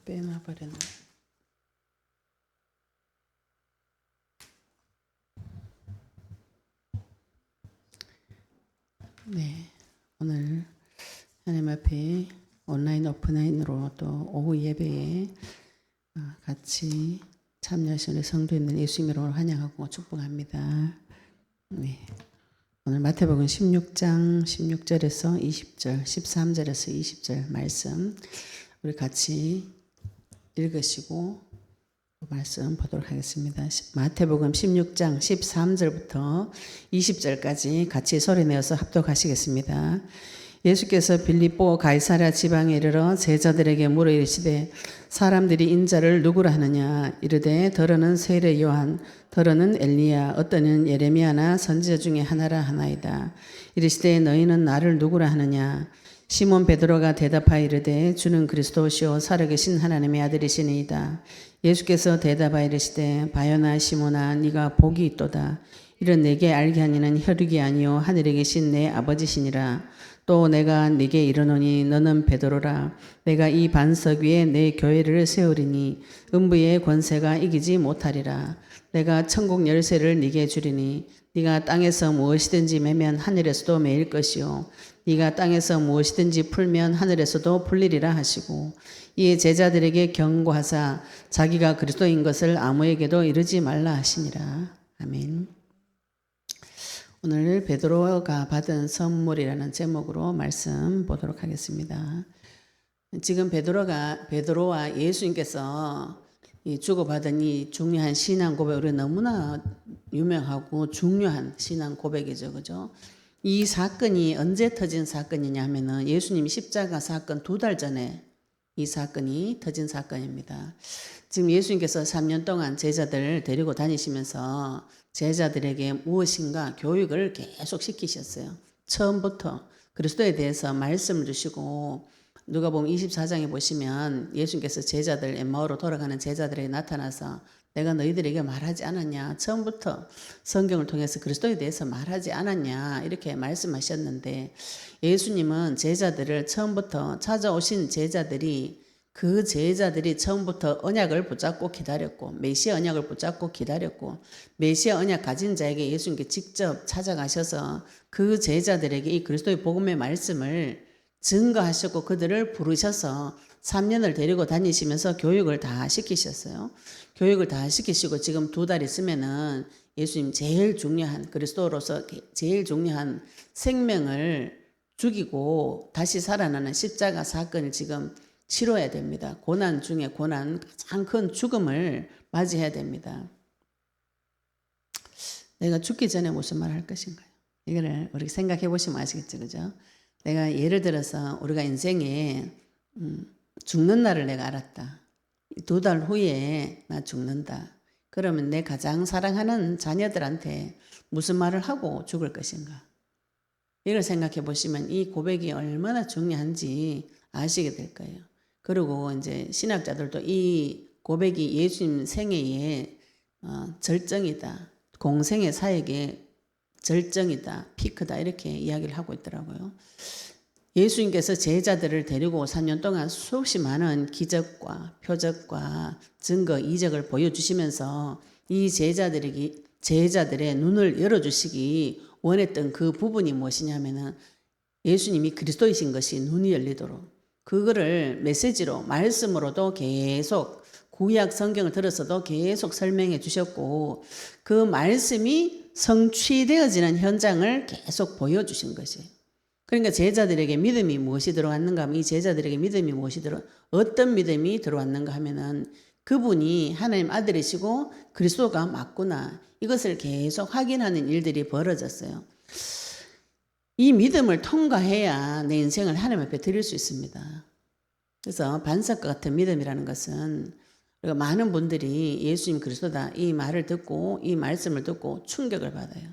빼놔버렸네. 네, 오늘 하나님 앞에 온라인 오프라인으로 또 오후 예배에 같이 참여하시는 성도님들 예수님으로 환영하고 축복합니다. 네, 오늘 마태복음 16장 16절에서 20절, 13절에서 20절 말씀 우리 같이 읽으시고 말씀 보도록 하겠습니다. 마태복음 16장 13절부터 20절까지 같이 소리내어서 합독하시겠습니다. 예수께서 빌립보 가이사랴 지방에 이르러 제자들에게 물어 이르시되 사람들이 인자를 누구라 하느냐 이르되 더러는 세례 요한 더러는 엘리야 어떠는 예레미야나 선지자 중에 하나라 하나이다. 이르시되 너희는 나를 누구라 하느냐 시몬 베드로가 대답하여 이르되 주는 그리스도시요 살아계신 하나님의 아들이시니이다. 예수께서 대답하여 이르시되 바요나 시몬아 네가 복이 있도다. 이런 내게 알게 하니는 혈육이 아니요 하늘에 계신 내 아버지시니라. 또 내가 네게 이르노니 너는 베드로라. 내가 이 반석 위에 내 교회를 세우리니 음부의 권세가 이기지 못하리라. 내가 천국 열쇠를 네게 주리니 네가 땅에서 무엇이든지 매면 하늘에서도 매일 것이요 네가 땅에서 무엇이든지 풀면 하늘에서도 풀리리라 하시고 이에 제자들에게 경고하사 자기가 그리스도인 것을 아무에게도 이르지 말라 하시니라. 아멘. 오늘 베드로가 받은 선물이라는 제목으로 말씀 보도록 하겠습니다. 지금 베드로와 예수님께서 주고받은 이 중요한 신앙 고백, 우리 너무나 유명하고 중요한 신앙 고백이죠, 그죠? 이 사건이 언제 터진 사건이냐 하면은 예수님 십자가 사건 2달 전에 이 사건이 터진 사건입니다. 지금 예수님께서 3년 동안 제자들을 데리고 다니시면서 제자들에게 무엇인가 교육을 계속 시키셨어요. 처음부터 그리스도에 대해서 말씀을 주시고 누가복음 24장에 보시면 예수님께서 제자들 엠마오로 돌아가는 제자들에게 나타나서 내가 너희들에게 말하지 않았냐. 처음부터 성경을 통해서 그리스도에 대해서 말하지 않았냐. 이렇게 말씀하셨는데 예수님은 제자들을 처음부터 찾아오신 제자들이 그 제자들이 처음부터 언약을 붙잡고 기다렸고 메시아 언약을 붙잡고 기다렸고 메시아 언약 가진 자에게 예수님께 직접 찾아가셔서 그 제자들에게 이 그리스도의 복음의 말씀을 증거하셨고 그들을 부르셔서 3년을 데리고 다니시면서 교육을 다 시키셨어요. 교육을 다 시키시고 지금 2달 있으면은 예수님 제일 중요한 그리스도로서 제일 중요한 생명을 죽이고 다시 살아나는 십자가 사건을 지금 치러야 됩니다. 고난 중에 고난, 가장 큰 죽음을 맞이해야 됩니다. 내가 죽기 전에 무슨 말 할 것인가요? 이거를 우리 생각해 보시면 아시겠죠, 그죠? 내가 예를 들어서 우리가 인생에 죽는 날을 내가 알았다. 2달 후에 나 죽는다. 그러면 내 가장 사랑하는 자녀들한테 무슨 말을 하고 죽을 것인가? 이걸 생각해 보시면 이 고백이 얼마나 중요한지 아시게 될 거예요. 그리고 이제 신학자들도 이 고백이 예수님 생애의 절정이다. 공생의 사역의 절정이다. 피크다. 이렇게 이야기를 하고 있더라고요. 예수님께서 제자들을 데리고 3년 동안 수없이 많은 기적과 표적과 증거, 이적을 보여주시면서 이 제자들의 눈을 열어주시기 원했던 그 부분이 무엇이냐면은 예수님이 그리스도이신 것이 눈이 열리도록 그거를 메시지로 말씀으로도 계속 구약 성경을 들어서도 계속 설명해 주셨고 그 말씀이 성취되어지는 현장을 계속 보여주신 것이에요. 그러니까 제자들에게 믿음이 무엇이 들어왔는가 하면 이 제자들에게 믿음이 어떤 믿음이 들어왔는가 하면은 그분이 하나님 아들이시고 그리스도가 맞구나. 이것을 계속 확인하는 일들이 벌어졌어요. 이 믿음을 통과해야 내 인생을 하나님 앞에 드릴 수 있습니다. 그래서 반석과 같은 믿음이라는 것은 우리가 많은 분들이 예수님 그리스도다 이 말을 듣고 이 말씀을 듣고 충격을 받아요.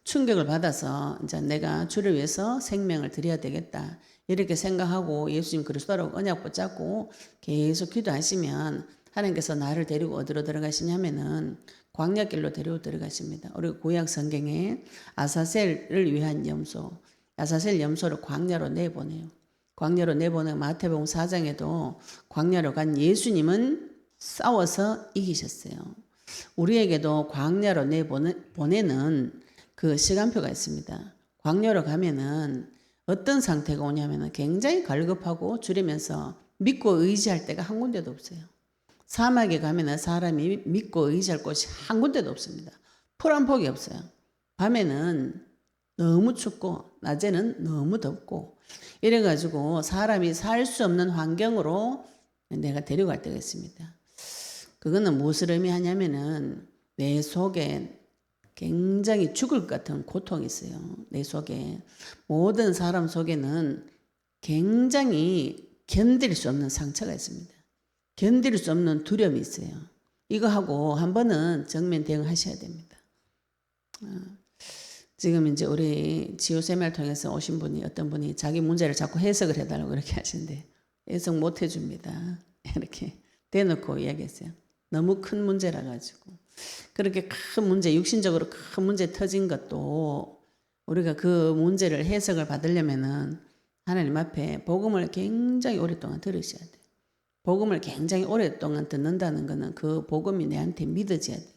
충격을 받아서 이제 내가 주를 위해서 생명을 드려야 되겠다. 이렇게 생각하고 예수님 그리스도라고 언약 붙잡고 계속 기도하시면 하나님께서 나를 데리고 어디로 들어가시냐면은 광야길로 데리고 들어가십니다. 우리 구약 성경에 아사셀을 위한 염소, 아사셀 염소를 광야로 내보내요. 광야로 내보낸 마태복음 4장에도 광야로 간 예수님은 싸워서 이기셨어요. 우리에게도 광야로 내보내는 그 시간표가 있습니다. 광야로 가면은 어떤 상태가 오냐면은 굉장히 갈급하고 주리면서 믿고 의지할 데가 한 군데도 없어요. 사막에 가면은 사람이 믿고 의지할 곳이 한 군데도 없습니다. 풀 한 폭이 없어요. 밤에는 너무 춥고 낮에는 너무 덥고 이래가지고 사람이 살 수 없는 환경으로 내가 데려갈 때가 있습니다. 그거는 무엇을 의미하냐면은 내 속에 굉장히 죽을 것 같은 고통이 있어요. 내 속에 모든 사람 속에는 굉장히 견딜 수 없는 상처가 있습니다. 견딜 수 없는 두려움이 있어요. 이거하고 한 번은 정면 대응하셔야 됩니다. 지금 이제 우리 지오 세미나를 통해서 오신 분이 어떤 분이 자기 문제를 자꾸 해석을 해달라고 그렇게 하시는데 해석 못 해줍니다. 이렇게 대놓고 이야기했어요. 너무 큰 문제라 가지고 그렇게 큰 문제, 육신적으로 큰 문제 터진 것도 우리가 그 문제를 해석을 받으려면은 하나님 앞에 복음을 굉장히 오랫동안 들으셔야 돼요. 복음을 굉장히 오랫동안 듣는다는 것은 그 복음이 내한테 믿어져야 돼요.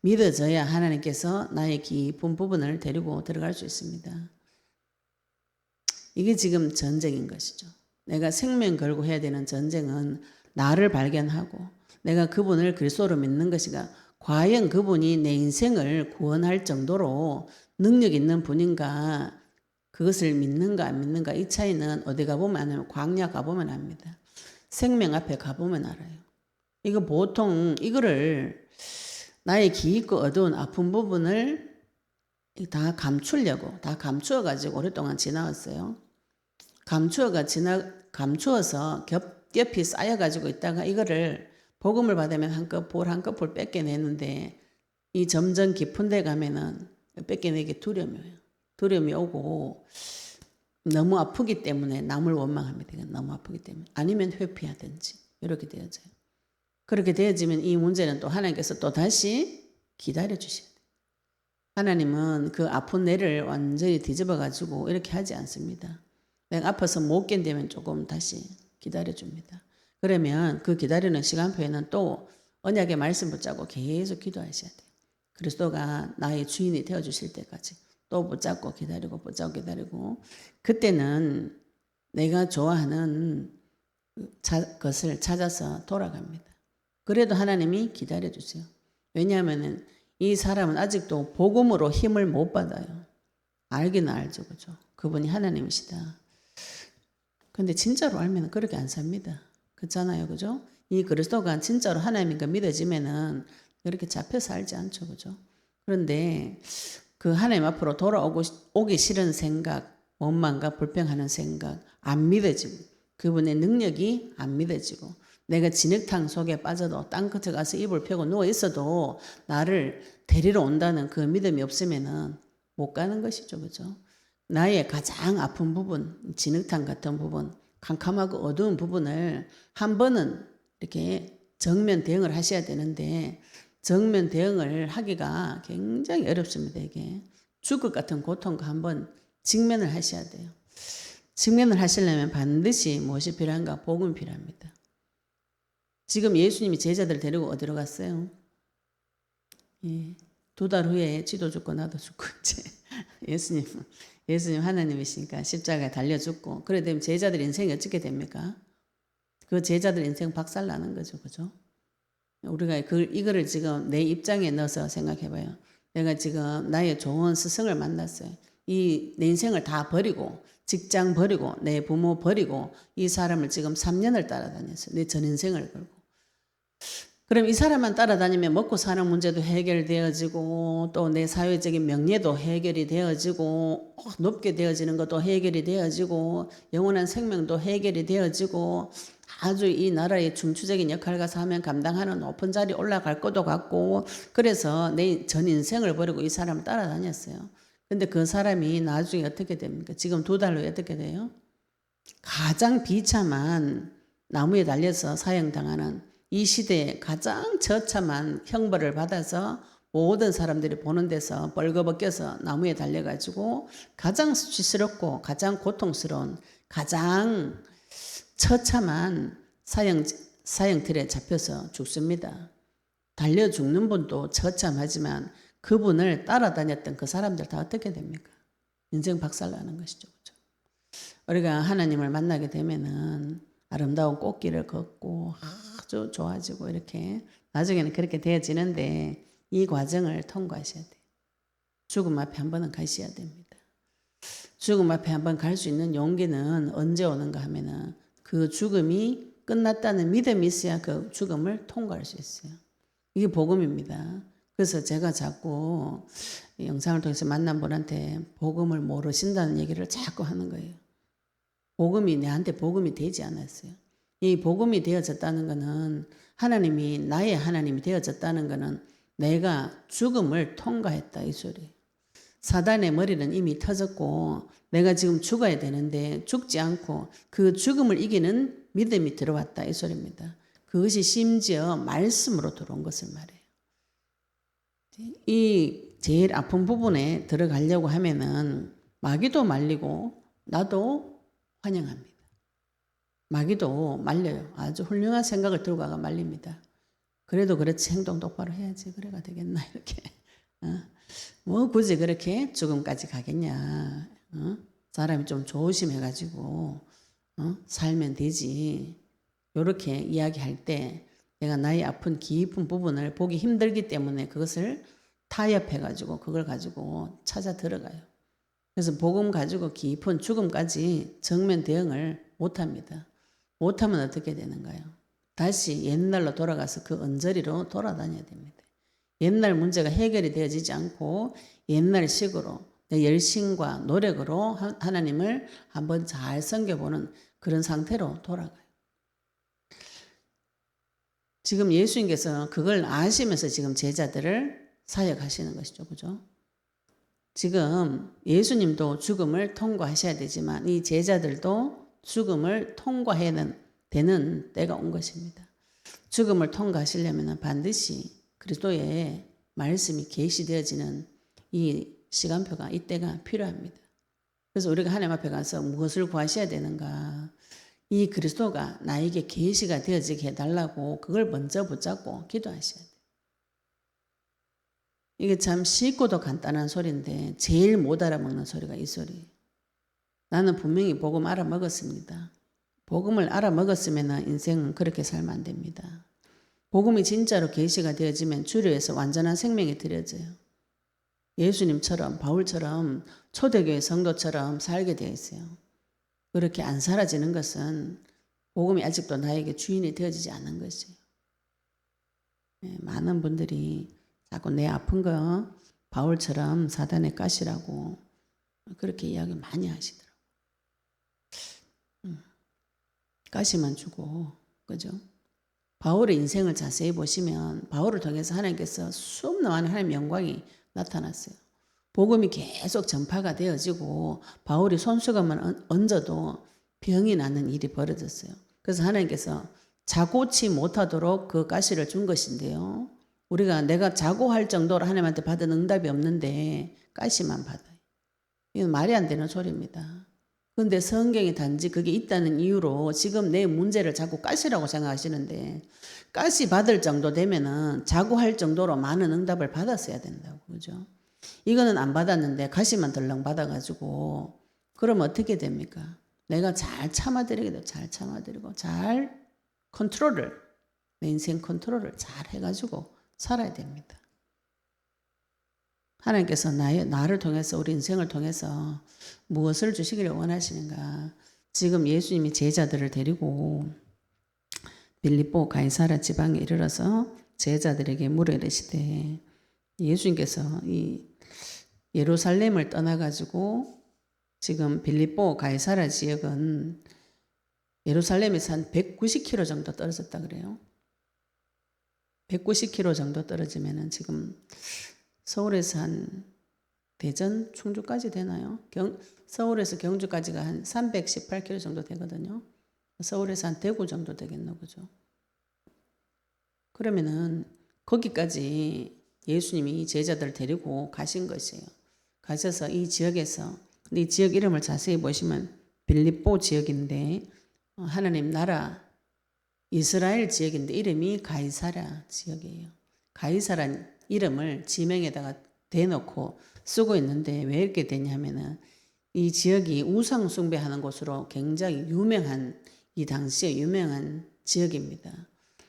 믿어져야 하나님께서 나의 깊은 부분을 데리고 들어갈 수 있습니다. 이게 지금 전쟁인 것이죠. 내가 생명 걸고 해야 되는 전쟁은 나를 발견하고 내가 그분을 그리스도로 믿는 것이가 과연 그분이 내 인생을 구원할 정도로 능력 있는 분인가 그것을 믿는가 안 믿는가 이 차이는 어디 가보면 아니면 광야 가보면 압니다. 생명 앞에 가보면 알아요. 이거 보통 이거를 나의 깊고 어두운 아픈 부분을 다 감추려고 다 감추어가지고 오랫동안 지나왔어요. 감추어서 겹겹이 쌓여가지고 있다가 이거를 복음을 받으면 한꺼풀 한꺼풀 뺏겨내는데 이 점점 깊은 데 가면은 뺏겨내기 두려움이 오고 너무 아프기 때문에 남을 원망합니다. 너무 아프기 때문에 아니면 회피하든지 이렇게 되어져요. 그렇게 되어지면 이 문제는 또 하나님께서 또 다시 기다려 주셔야 돼요. 하나님은 그 아픈 뇌를 완전히 뒤집어 가지고 이렇게 하지 않습니다. 내가 아파서 못 견디면 조금 다시 기다려 줍니다. 그러면 그 기다리는 시간표에는 또 언약의 말씀 붙잡고 계속 기도하셔야 돼요. 그리스도가 나의 주인이 되어 주실 때까지 또 붙잡고 기다리고 그때는 내가 좋아하는 것을 찾아서 돌아갑니다. 그래도 하나님이 기다려 주세요. 왜냐하면 이 사람은 아직도 복음으로 힘을 못 받아요. 알기는 알죠, 그죠? 그분이 하나님이시다. 근데 진짜로 알면 그렇게 안 삽니다. 그렇잖아요, 그죠? 이 그리스도가 진짜로 하나님인가 믿어지면은 그렇게 잡혀 살지 않죠, 그죠? 그런데 그 하나님 앞으로 오기 싫은 생각, 원망과 불평하는 생각, 안 믿어지고, 그분의 능력이 안 믿어지고, 내가 진흙탕 속에 빠져도 땅 끝에 가서 이불 펴고 누워 있어도 나를 데리러 온다는 그 믿음이 없으면은 못 가는 것이죠, 그죠? 나의 가장 아픈 부분, 진흙탕 같은 부분, 캄캄하고 어두운 부분을 한 번은 이렇게 정면 대응을 하셔야 되는데 정면 대응을 하기가 굉장히 어렵습니다. 이게 죽을 같은 고통과 한번 직면을 하셔야 돼요. 직면을 하시려면 반드시 무엇이 필요한가? 복음이 필요합니다. 지금 예수님이 제자들 데리고 어디로 갔어요? 예, 2달 후에 지도 죽고 나도 죽고 이제 예수님 하나님이시니까 십자가에 달려 죽고 그래 되면 제자들 인생이 어떻게 됩니까? 그 제자들 인생 박살 나는 거죠, 그죠? 우리가 이거를 지금 내 입장에 넣어서 생각해봐요. 내가 지금 나의 좋은 스승을 만났어요. 내 인생을 다 버리고 직장 버리고 내 부모 버리고 이 사람을 지금 3년을 따라다녔어요. 내 전 인생을 걸고. 그럼 이 사람만 따라다니면 먹고 사는 문제도 해결되어지고 또 내 사회적인 명예도 해결이 되어지고 높게 되어지는 것도 해결이 되어지고 영원한 생명도 해결이 되어지고 아주 이 나라의 중추적인 역할과 사명 감당하는 높은 자리 올라갈 것도 같고 그래서 내 전 인생을 버리고 이 사람을 따라다녔어요. 근데 그 사람이 나중에 어떻게 됩니까? 지금 2달 후에 어떻게 돼요? 가장 비참한 나무에 달려서 사형당하는 이 시대에 가장 처참한 형벌을 받아서 모든 사람들이 보는 데서 벌거벗겨서 나무에 달려가지고 가장 수치스럽고 가장 고통스러운 가장 처참한 사형틀에 잡혀서 죽습니다. 달려 죽는 분도 처참하지만 그분을 따라다녔던 그 사람들 다 어떻게 됩니까? 인생 박살나는 것이죠. 그렇죠? 우리가 하나님을 만나게 되면은 아름다운 꽃길을 걷고 아주 좋아지고 이렇게 나중에는 그렇게 되어지는데 이 과정을 통과하셔야 돼요. 죽음 앞에 한 번은 가셔야 됩니다. 죽음 앞에 한 번 갈 수 있는 용기는 언제 오는가 하면은 그 죽음이 끝났다는 믿음이 있어야 그 죽음을 통과할 수 있어요. 이게 복음입니다. 그래서 제가 자꾸 영상을 통해서 만난 분한테 복음을 모르신다는 얘기를 자꾸 하는 거예요. 복음이 내한테 복음이 되지 않았어요. 이 복음이 되어졌다는 것은 하나님이 나의 하나님이 되어졌다는 것은 내가 죽음을 통과했다 이 소리예요. 사단의 머리는 이미 터졌고 내가 지금 죽어야 되는데 죽지 않고 그 죽음을 이기는 믿음이 들어왔다 이 소리입니다. 그것이 심지어 말씀으로 들어온 것을 말해요. 이 제일 아픈 부분에 들어가려고 하면은 마귀도 말리고 나도 환영합니다. 마귀도 말려요. 아주 훌륭한 생각을 들고 가가 말립니다. 그래도 그렇지 행동 똑바로 해야지 그래가 되겠나 이렇게. 뭐 굳이 그렇게 죽음까지 가겠냐. 사람이 좀 조심해가지고 살면 되지. 이렇게 이야기할 때 내가 나의 아픈 깊은 부분을 보기 힘들기 때문에 그것을 타협해가지고 그걸 가지고 찾아 들어가요. 그래서 복음 가지고 깊은 죽음까지 정면 대응을 못합니다. 못하면 어떻게 되는가요? 다시 옛날로 돌아가서 그 언저리로 돌아다녀야 됩니다. 옛날 문제가 해결이 되어지지 않고 옛날식으로 내 열심과 노력으로 하나님을 한번 잘 섬겨보는 그런 상태로 돌아가요. 지금 예수님께서 그걸 아시면서 지금 제자들을 사역하시는 것이죠. 그죠? 지금 예수님도 죽음을 통과하셔야 되지만 이 제자들도 죽음을 통과해야 되는 때가 온 것입니다. 죽음을 통과하시려면 반드시 그리스도의 말씀이 계시되어지는 이 시간표가 이때가 필요합니다. 그래서 우리가 하나님 앞에 가서 무엇을 구하셔야 되는가? 이 그리스도가 나에게 계시가 되어지게 해달라고 그걸 먼저 붙잡고 기도하셔야 돼요. 이게 참 쉽고도 간단한 소리인데 제일 못 알아먹는 소리가 이 소리예요. 나는 분명히 복음 알아먹었습니다. 복음을 알아먹었으면 인생은 그렇게 살면 안 됩니다. 복음이 진짜로 계시가 되어지면 주류에서 완전한 생명이 드려져요. 예수님처럼 바울처럼 초대교회 성도처럼 살게 되어 있어요. 그렇게 안 사라지는 것은 복음이 아직도 나에게 주인이 되어지지 않는 것이에요. 많은 분들이 자꾸 내 아픈 거 바울처럼 사단의 가시라고 그렇게 이야기 많이 하시더라고요. 가시만 주고 그죠? 바울의 인생을 자세히 보시면 바울을 통해서 하나님께서 수없는 많은 하나님의 영광이 나타났어요. 복음이 계속 전파가 되어지고 바울이 손수건만 얹어도 병이 나는 일이 벌어졌어요. 그래서 하나님께서 자고치 못하도록 그 가시를 준 것인데요. 내가 자고할 정도로 하나님한테 받은 응답이 없는데 가시만 받아요. 이건 말이 안 되는 소리입니다. 그런데 성경에 단지 그게 있다는 이유로 지금 내 문제를 자꾸 가시라고 생각하시는데 가시 받을 정도 되면은 자고할 정도로 많은 응답을 받았어야 된다고 그죠? 이거는 안 받았는데 가시만 덜렁 받아가지고 그러면 어떻게 됩니까? 내가 잘 참아드리기도 잘 참아드리고 잘 내 인생 컨트롤을 잘 해가지고 살아야 됩니다. 하나님께서 나를 통해서 우리 인생을 통해서 무엇을 주시기를 원하시는가? 지금 예수님이 제자들을 데리고 빌립보 가이사랴 지방에 이르러서 제자들에게 물어 이르시되 예수님께서 이 예루살렘을 떠나가지고 지금 빌립보 가이사랴 지역은 예루살렘에서 한 190km 정도 떨어졌다 그래요. 190km 정도 떨어지면은 지금 서울에서 한 대전, 충주까지 되나요? 서울에서 경주까지가 한 318km 정도 되거든요. 서울에서 한 대구 정도 되겠나 보죠. 그러면은 거기까지 예수님이 제자들 데리고 가신 것이에요. 가셔서 이 지역에서 이 지역 이름을 자세히 보시면 빌립보 지역인데 하나님 나라 이스라엘 지역인데 이름이 가이사랴 지역이에요. 가이사란 이름을 지명에다가 대놓고 쓰고 있는데 왜 이렇게 되냐면은 이 지역이 우상 숭배하는 곳으로 굉장히 유명한 이 당시에 유명한 지역입니다.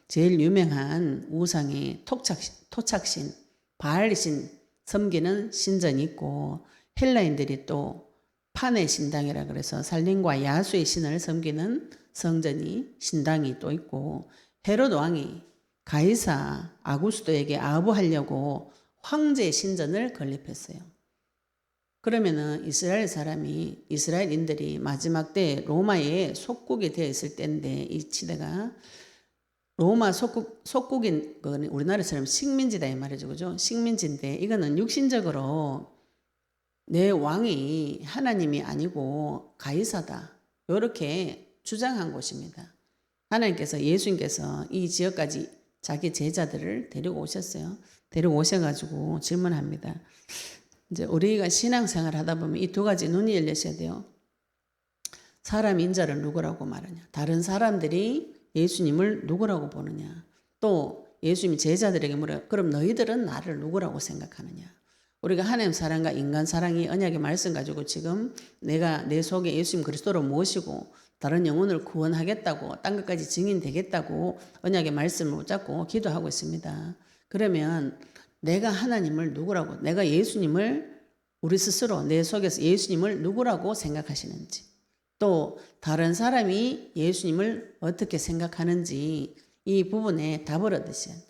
제일 유명한 우상이 토착신, 바알신 섬기는 신전이 있고 헬라인들이 또 판의 신당이라 그래서 살림과 야수의 신을 섬기는 성전이 신당이 또 있고 헤롯 왕이 가이사 아구스도에게 아부하려고 황제 신전을 건립했어요. 그러면은 이스라엘인들이 마지막 때 로마의 속국이 되어 있을 때인데 이 시대가 로마 속국인 건 우리나라처럼 식민지다 이 말이죠. 그죠? 식민지인데 이거는 육신적으로 내 왕이 하나님이 아니고 가이사다. 이렇게 주장한 곳입니다. 하나님께서 예수님께서 이 지역까지 자기 제자들을 데리고 오셨어요. 데리고 오셔가지고 질문합니다. 이제 우리가 신앙생활 하다 보면 이 두 가지 눈이 열리셔야 돼요. 사람 인자를 누구라고 말하냐. 다른 사람들이 예수님을 누구라고 보느냐. 또 예수님이 제자들에게 물어요. 그럼 너희들은 나를 누구라고 생각하느냐. 우리가 하나님 사랑과 인간 사랑이 언약의 말씀 가지고 지금 내가 내 속에 예수님 그리스도를 모시고 다른 영혼을 구원하겠다고 딴 것까지 증인되겠다고 언약의 말씀을 붙잡고 기도하고 있습니다. 그러면 내가 하나님을 누구라고 내가 예수님을 우리 스스로 내 속에서 예수님을 누구라고 생각하시는지 또 다른 사람이 예수님을 어떻게 생각하는지 이 부분에 답을 얻으셔야 돼요.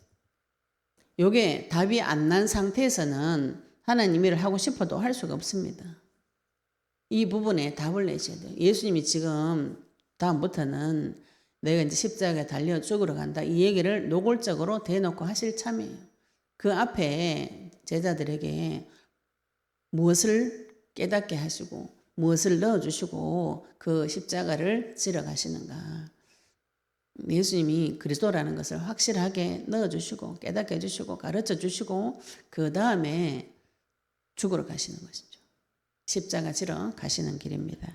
이게 답이 안 난 상태에서는 하나님 일을 하고 싶어도 할 수가 없습니다. 이 부분에 답을 내셔야 돼요. 예수님이 지금 다음부터는 내가 이제 십자가에 달려 죽으러 간다. 이 얘기를 노골적으로 대놓고 하실 참이에요. 그 앞에 제자들에게 무엇을 깨닫게 하시고 무엇을 넣어주시고 그 십자가를 지러 가시는가. 예수님이 그리스도라는 것을 확실하게 넣어주시고 깨닫게 해주시고 가르쳐주시고 그 다음에 죽으러 가시는 것이죠. 십자가 지러 가시는 길입니다.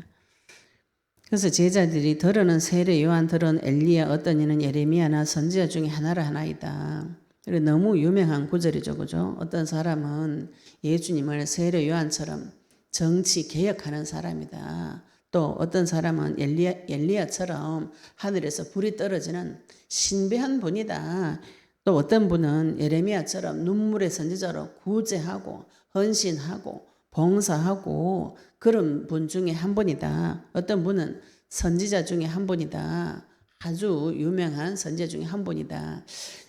그래서 제자들이 더러는 세례 요한 더러는 엘리야 어떤 이는 예레미야나 선지자 중에 하나라 하나이다. 너무 유명한 구절이죠. 그죠? 어떤 사람은 예수님을 세례 요한처럼 정치 개혁하는 사람이다. 또 어떤 사람은 엘리야처럼 하늘에서 불이 떨어지는 신비한 분이다. 또 어떤 분은 예레미야처럼 눈물의 선지자로 구제하고 헌신하고 봉사하고 그런 분 중에 한 분이다. 어떤 분은 선지자 중에 한 분이다. 아주 유명한 선지자 중에 한 분이다.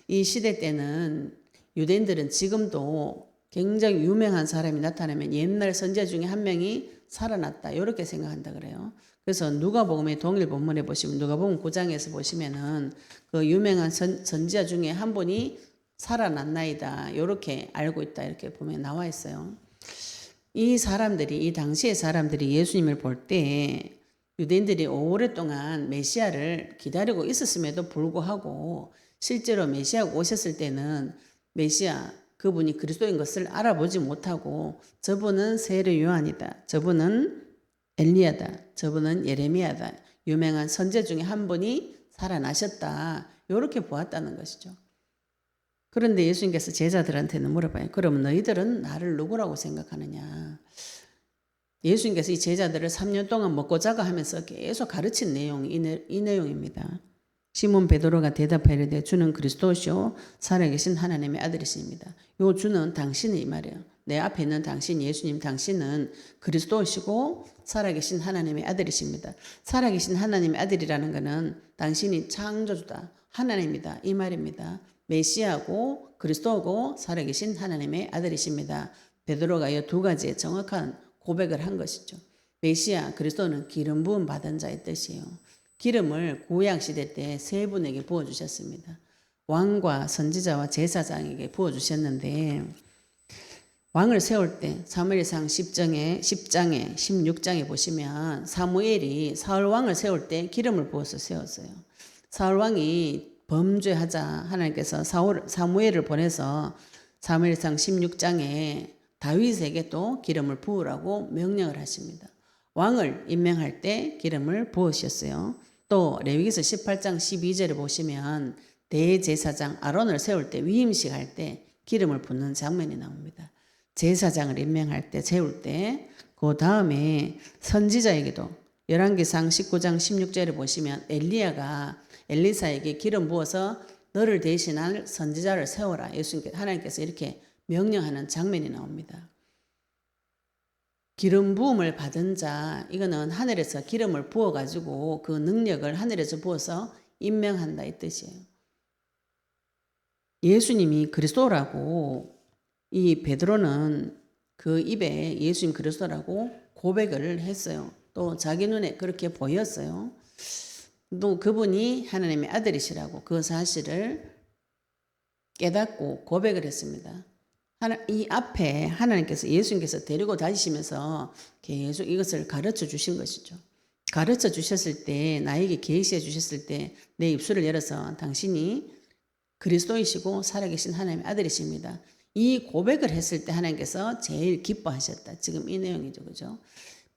이 시대 때는 유대인들은 지금도 굉장히 유명한 사람이 나타나면 옛날 선지자 중에 한 명이 살아났다. 이렇게 생각한다 그래요. 그래서 누가복음의 동일 본문에 보시면 누가복음 9장에서 보시면은 그 유명한 선지자 중에 한 분이 살아났나이다. 이렇게 알고 있다. 이렇게 보면 나와 있어요. 이 당시의 사람들이 예수님을 볼 때 유대인들이 오랫동안 메시아를 기다리고 있었음에도 불구하고 실제로 메시아가 오셨을 때는 메시아 그분이 그리스도인 것을 알아보지 못하고 저분은 세례 요한이다. 저분은 엘리야다. 저분은 예레미야다. 유명한 선지자 중에 한 분이 살아나셨다. 이렇게 보았다는 것이죠. 그런데 예수님께서 제자들한테는 물어봐요. 그럼 너희들은 나를 누구라고 생각하느냐. 예수님께서 이 제자들을 3년 동안 먹고 자고 하면서 계속 가르친 내용이 이 내용입니다. 시몬 베드로가 대답하이르되 주는 그리스도시요 살아계신 하나님의 아들이십니다. 요 주는 당신이 이 말이에요. 내 앞에 있는 당신 예수님 당신은 그리스도시고 살아계신 하나님의 아들이십니다. 살아계신 하나님의 아들이라는 것은 당신이 창조주다. 하나님이다. 이 말입니다. 메시아고 그리스도고 살아계신 하나님의 아들이십니다. 베드로가 이 두 가지의 정확한 고백을 한 것이죠. 메시아 그리스도는 기름 부음 받은 자의 뜻이에요. 기름을 구약시대 때 세 분에게 부어주셨습니다. 왕과 선지자와 제사장에게 부어주셨는데 왕을 세울 때 사무엘상 10장에 16장에 보시면 사무엘이 사울 왕을 세울 때 기름을 부어서 세웠어요. 사울 왕이 범죄하자 하나님께서 사무엘을 보내서 사무엘상 16장에 다윗에게 또 기름을 부으라고 명령을 하십니다. 왕을 임명할 때 기름을 부으셨어요. 또 레위기서 18장 12절에 보시면 대제사장 아론을 세울 때 위임식 할 때 기름을 붓는 장면이 나옵니다. 제사장을 임명할 때 세울 때 그 다음에 선지자에게도 열왕기상 19장 16절에 보시면 엘리야가 엘리사에게 기름 부어서 너를 대신할 선지자를 세워라. 예수님께서 하나님께서 이렇게 명령하는 장면이 나옵니다. 기름 부음을 받은 자, 이거는 하늘에서 기름을 부어가지고 그 능력을 하늘에서 부어서 임명한다 이 뜻이에요. 예수님이 그리스도라고 이 베드로는 그 입에 예수님 그리스도라고 고백을 했어요. 또 자기 눈에 그렇게 보였어요. 또 그분이 하나님의 아들이시라고 그 사실을 깨닫고 고백을 했습니다. 이 앞에 하나님께서 예수님께서 데리고 다니시면서 계속 이것을 가르쳐 주신 것이죠. 가르쳐 주셨을 때 나에게 계시해 주셨을 때 내 입술을 열어서 당신이 그리스도이시고 살아계신 하나님의 아들이십니다. 이 고백을 했을 때 하나님께서 제일 기뻐하셨다. 지금 이 내용이죠. 그죠?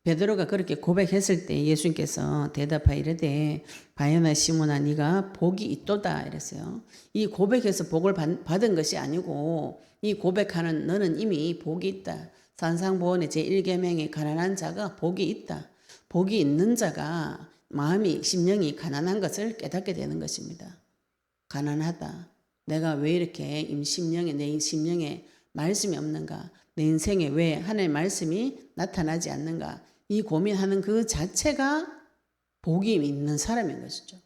베드로가 그렇게 고백했을 때 예수님께서 대답하여 이르되 바요나 시몬아 네가 복이 있도다 이랬어요. 이 고백해서 복을 받은 것이 아니고 이 고백하는 너는 이미 복이 있다. 산상보원의 제1계명에 가난한 자가 복이 있다. 복이 있는 자가 마음이 심령이 가난한 것을 깨닫게 되는 것입니다. 가난하다. 내가 왜 이렇게 내 심령에 말씀이 없는가? 내 인생에 왜 하나님의 말씀이 나타나지 않는가? 이 고민하는 그 자체가 복이 있는 사람인 것이죠.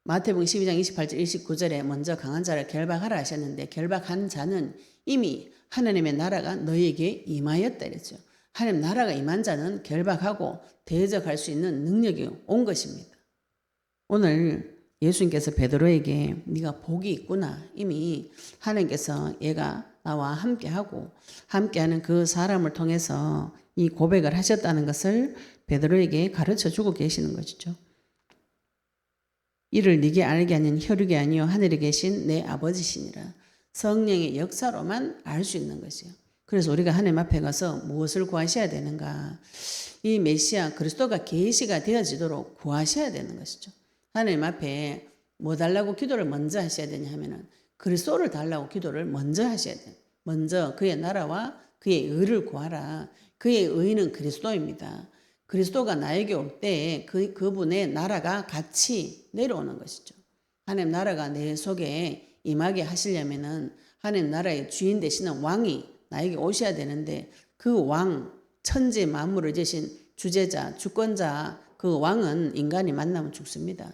마태복음 12장 28절 29절에 먼저 강한 자를 결박하라 하셨는데 결박한 자는 이미 하나님의 나라가 너에게 임하였다 이랬죠. 하나님 나라가 임한 자는 결박하고 대적할 수 있는 능력이 온 것입니다. 오늘 예수님께서 베드로에게 네가 복이 있구나. 이미 하나님께서 얘가 나와 함께하고 함께하는 그 사람을 통해서 이 고백을 하셨다는 것을 베드로에게 가르쳐 주고 계시는 것이죠. 이를 네게 알게 하는 혈육이 아니요 하늘에 계신 내 아버지시니라. 성령의 역사로만 알 수 있는 것이요. 그래서 우리가 하나님 앞에 가서 무엇을 구하셔야 되는가? 이 메시아 그리스도가 계시가 되어지도록 구하셔야 되는 것이죠. 하나님 앞에 뭐 달라고 기도를 먼저 하셔야 되냐 하면은 그리스도를 달라고 기도를 먼저 하셔야 돼요. 먼저 그의 나라와 그의 의를 구하라. 그의 의는 그리스도입니다. 그리스도가 나에게 올 때에 그분의 나라가 같이 내려오는 것이죠. 하나님 나라가 내 속에 임하게 하시려면은 하나님 나라의 주인 되시는 왕이 나에게 오셔야 되는데 그 왕, 천지 만물을 지으신 주제자, 주권자 그 왕은 인간이 만나면 죽습니다.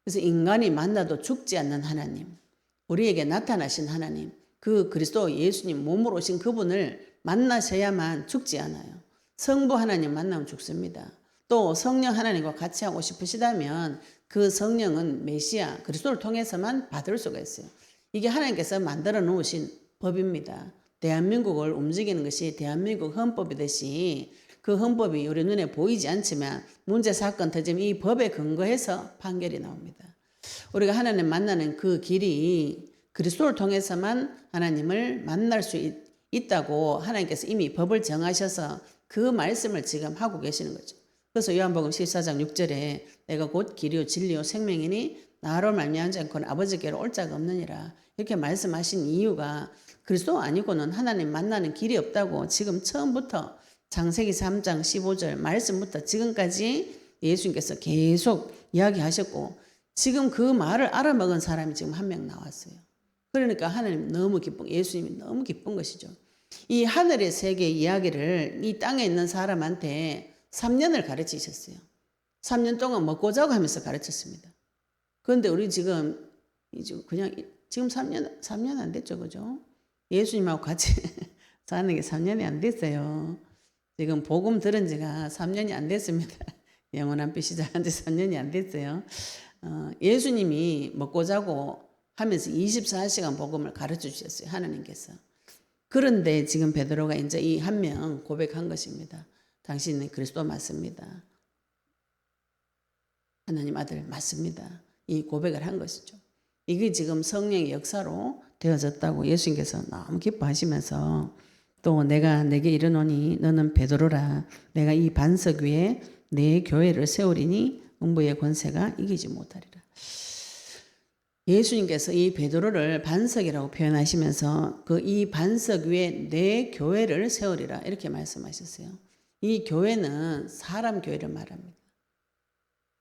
그래서 인간이 만나도 죽지 않는 하나님, 우리에게 나타나신 하나님, 그 그리스도 예수님 몸으로 오신 그분을 만나셔야만 죽지 않아요. 성부 하나님 만나면 죽습니다. 또 성령 하나님과 같이 하고 싶으시다면 그 성령은 메시아 그리스도를 통해서만 받을 수가 있어요. 이게 하나님께서 만들어 놓으신 법입니다. 대한민국을 움직이는 것이 대한민국 헌법이듯이 그 헌법이 우리 눈에 보이지 않지만 문제 사건 터지면 이 법에 근거해서 판결이 나옵니다. 우리가 하나님 만나는 그 길이 그리스도를 통해서만 하나님을 만날 수 있다고 하나님께서 이미 법을 정하셔서 그 말씀을 지금 하고 계시는 거죠. 그래서 요한복음 14장 6절에 내가 곧 길이요 진리요 생명이니 나로 말미암지 않고는 아버지께로 올 자가 없느니라 이렇게 말씀하신 이유가 그리스도 아니고는 하나님 만나는 길이 없다고 지금 처음부터 창세기 3장 15절 말씀부터 지금까지 예수님께서 계속 이야기하셨고 지금 그 말을 알아먹은 사람이 지금 한 명 나왔어요. 그러니까 하나님 너무 예수님이 너무 기쁜 것이죠. 이 하늘의 세계 이야기를 이 땅에 있는 사람한테 3년을 가르치셨어요. 3년 동안 먹고 자고 하면서 가르쳤습니다. 그런데 우리 지금 그냥 지금 3년 안 됐죠. 그죠? 예수님하고 같이 사는 게 3년이 안 됐어요. 지금 복음 들은 지가 3년이 안 됐습니다. 영원한 빛이 시작한 지 3년이 안 됐어요. 예수님이 먹고 자고 하면서 24시간 복음을 가르쳐 주셨어요. 하나님께서. 그런데 지금 베드로가 이제 이 한 명 고백한 것입니다. 당신은 그리스도 맞습니다. 하나님 아들 맞습니다. 이 고백을 한 것이죠. 이게 지금 성령의 역사로 되어졌다고 예수님께서 너무 기뻐하시면서 또 내가 내게 이르노니 너는 베드로라. 내가 이 반석 위에 내 교회를 세우리니 음부의 권세가 이기지 못하리라. 예수님께서 이 베드로를 반석이라고 표현하시면서 그 이 반석 위에 내 교회를 세우리라 이렇게 말씀하셨어요. 이 교회는 사람 교회를 말합니다.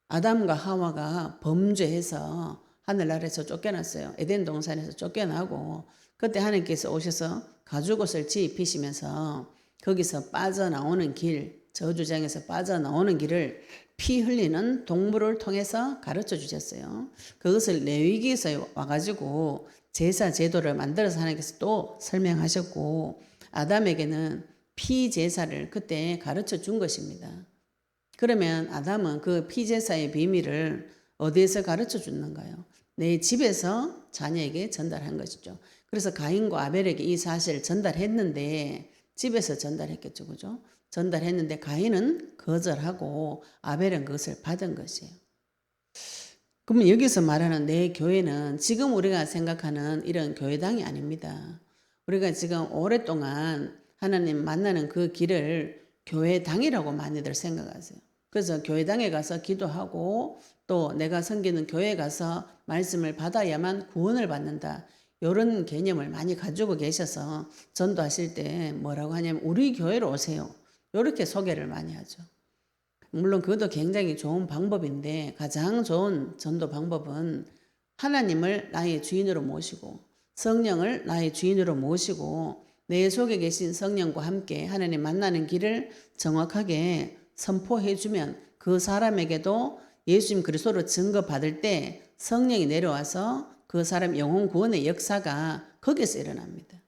아담과 하와가 범죄해서 하늘나라에서 쫓겨났어요. 에덴 동산에서 쫓겨나고 그때 하나님께서 오셔서 가죽옷을 입히시면서 거기서 빠져나오는 길, 저주장에서 빠져나오는 길을 피 흘리는 동물을 통해서 가르쳐 주셨어요. 그것을 레위기에서 와가지고 제사 제도를 만들어서 하나님께서 또 설명하셨고 아담에게는 피 제사를 그때 가르쳐 준 것입니다. 그러면 아담은 그 피 제사의 비밀을 어디에서 가르쳐 줬는가요? 내 집에서 자녀에게 전달한 것이죠. 그래서 가인과 아벨에게 이 사실을 전달했는데 집에서 전달했겠죠. 그죠? 전달했는데 가인은 거절하고 아벨은 그것을 받은 것이에요. 그러면 여기서 말하는 내 교회는 지금 우리가 생각하는 이런 교회당이 아닙니다. 우리가 지금 오랫동안 하나님 만나는 그 길을 교회당이라고 많이들 생각하세요. 그래서 교회당에 가서 기도하고 또 내가 섬기는 교회에 가서 말씀을 받아야만 구원을 받는다. 이런 개념을 많이 가지고 계셔서 전도하실 때 뭐라고 하냐면 우리 교회로 오세요. 이렇게 소개를 많이 하죠. 물론 그것도 굉장히 좋은 방법인데 가장 좋은 전도 방법은 하나님을 나의 주인으로 모시고 성령을 나의 주인으로 모시고 내 속에 계신 성령과 함께 하나님 만나는 길을 정확하게 선포해 주면 그 사람에게도 예수님 그리스도로 증거받을 때 성령이 내려와서 그 사람 영혼 구원의 역사가 거기서 일어납니다.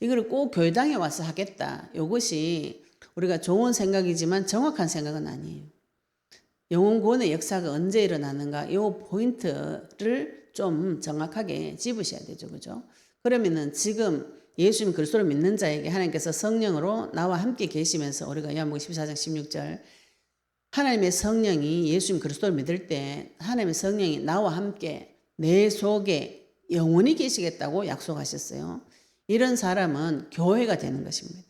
이걸 꼭 교회당에 와서 하겠다. 이것이 우리가 좋은 생각이지만 정확한 생각은 아니에요. 영혼 구원의 역사가 언제 일어나는가 이 포인트를 좀 정확하게 짚으셔야 되죠. 그죠? 그러면은 지금 예수님 그리스도를 믿는 자에게 하나님께서 성령으로 나와 함께 계시면서 우리가 요한복음 14장 16절 하나님의 성령이 예수님 그리스도를 믿을 때 하나님의 성령이 나와 함께 내 속에 영원히 계시겠다고 약속하셨어요. 이런 사람은 교회가 되는 것입니다.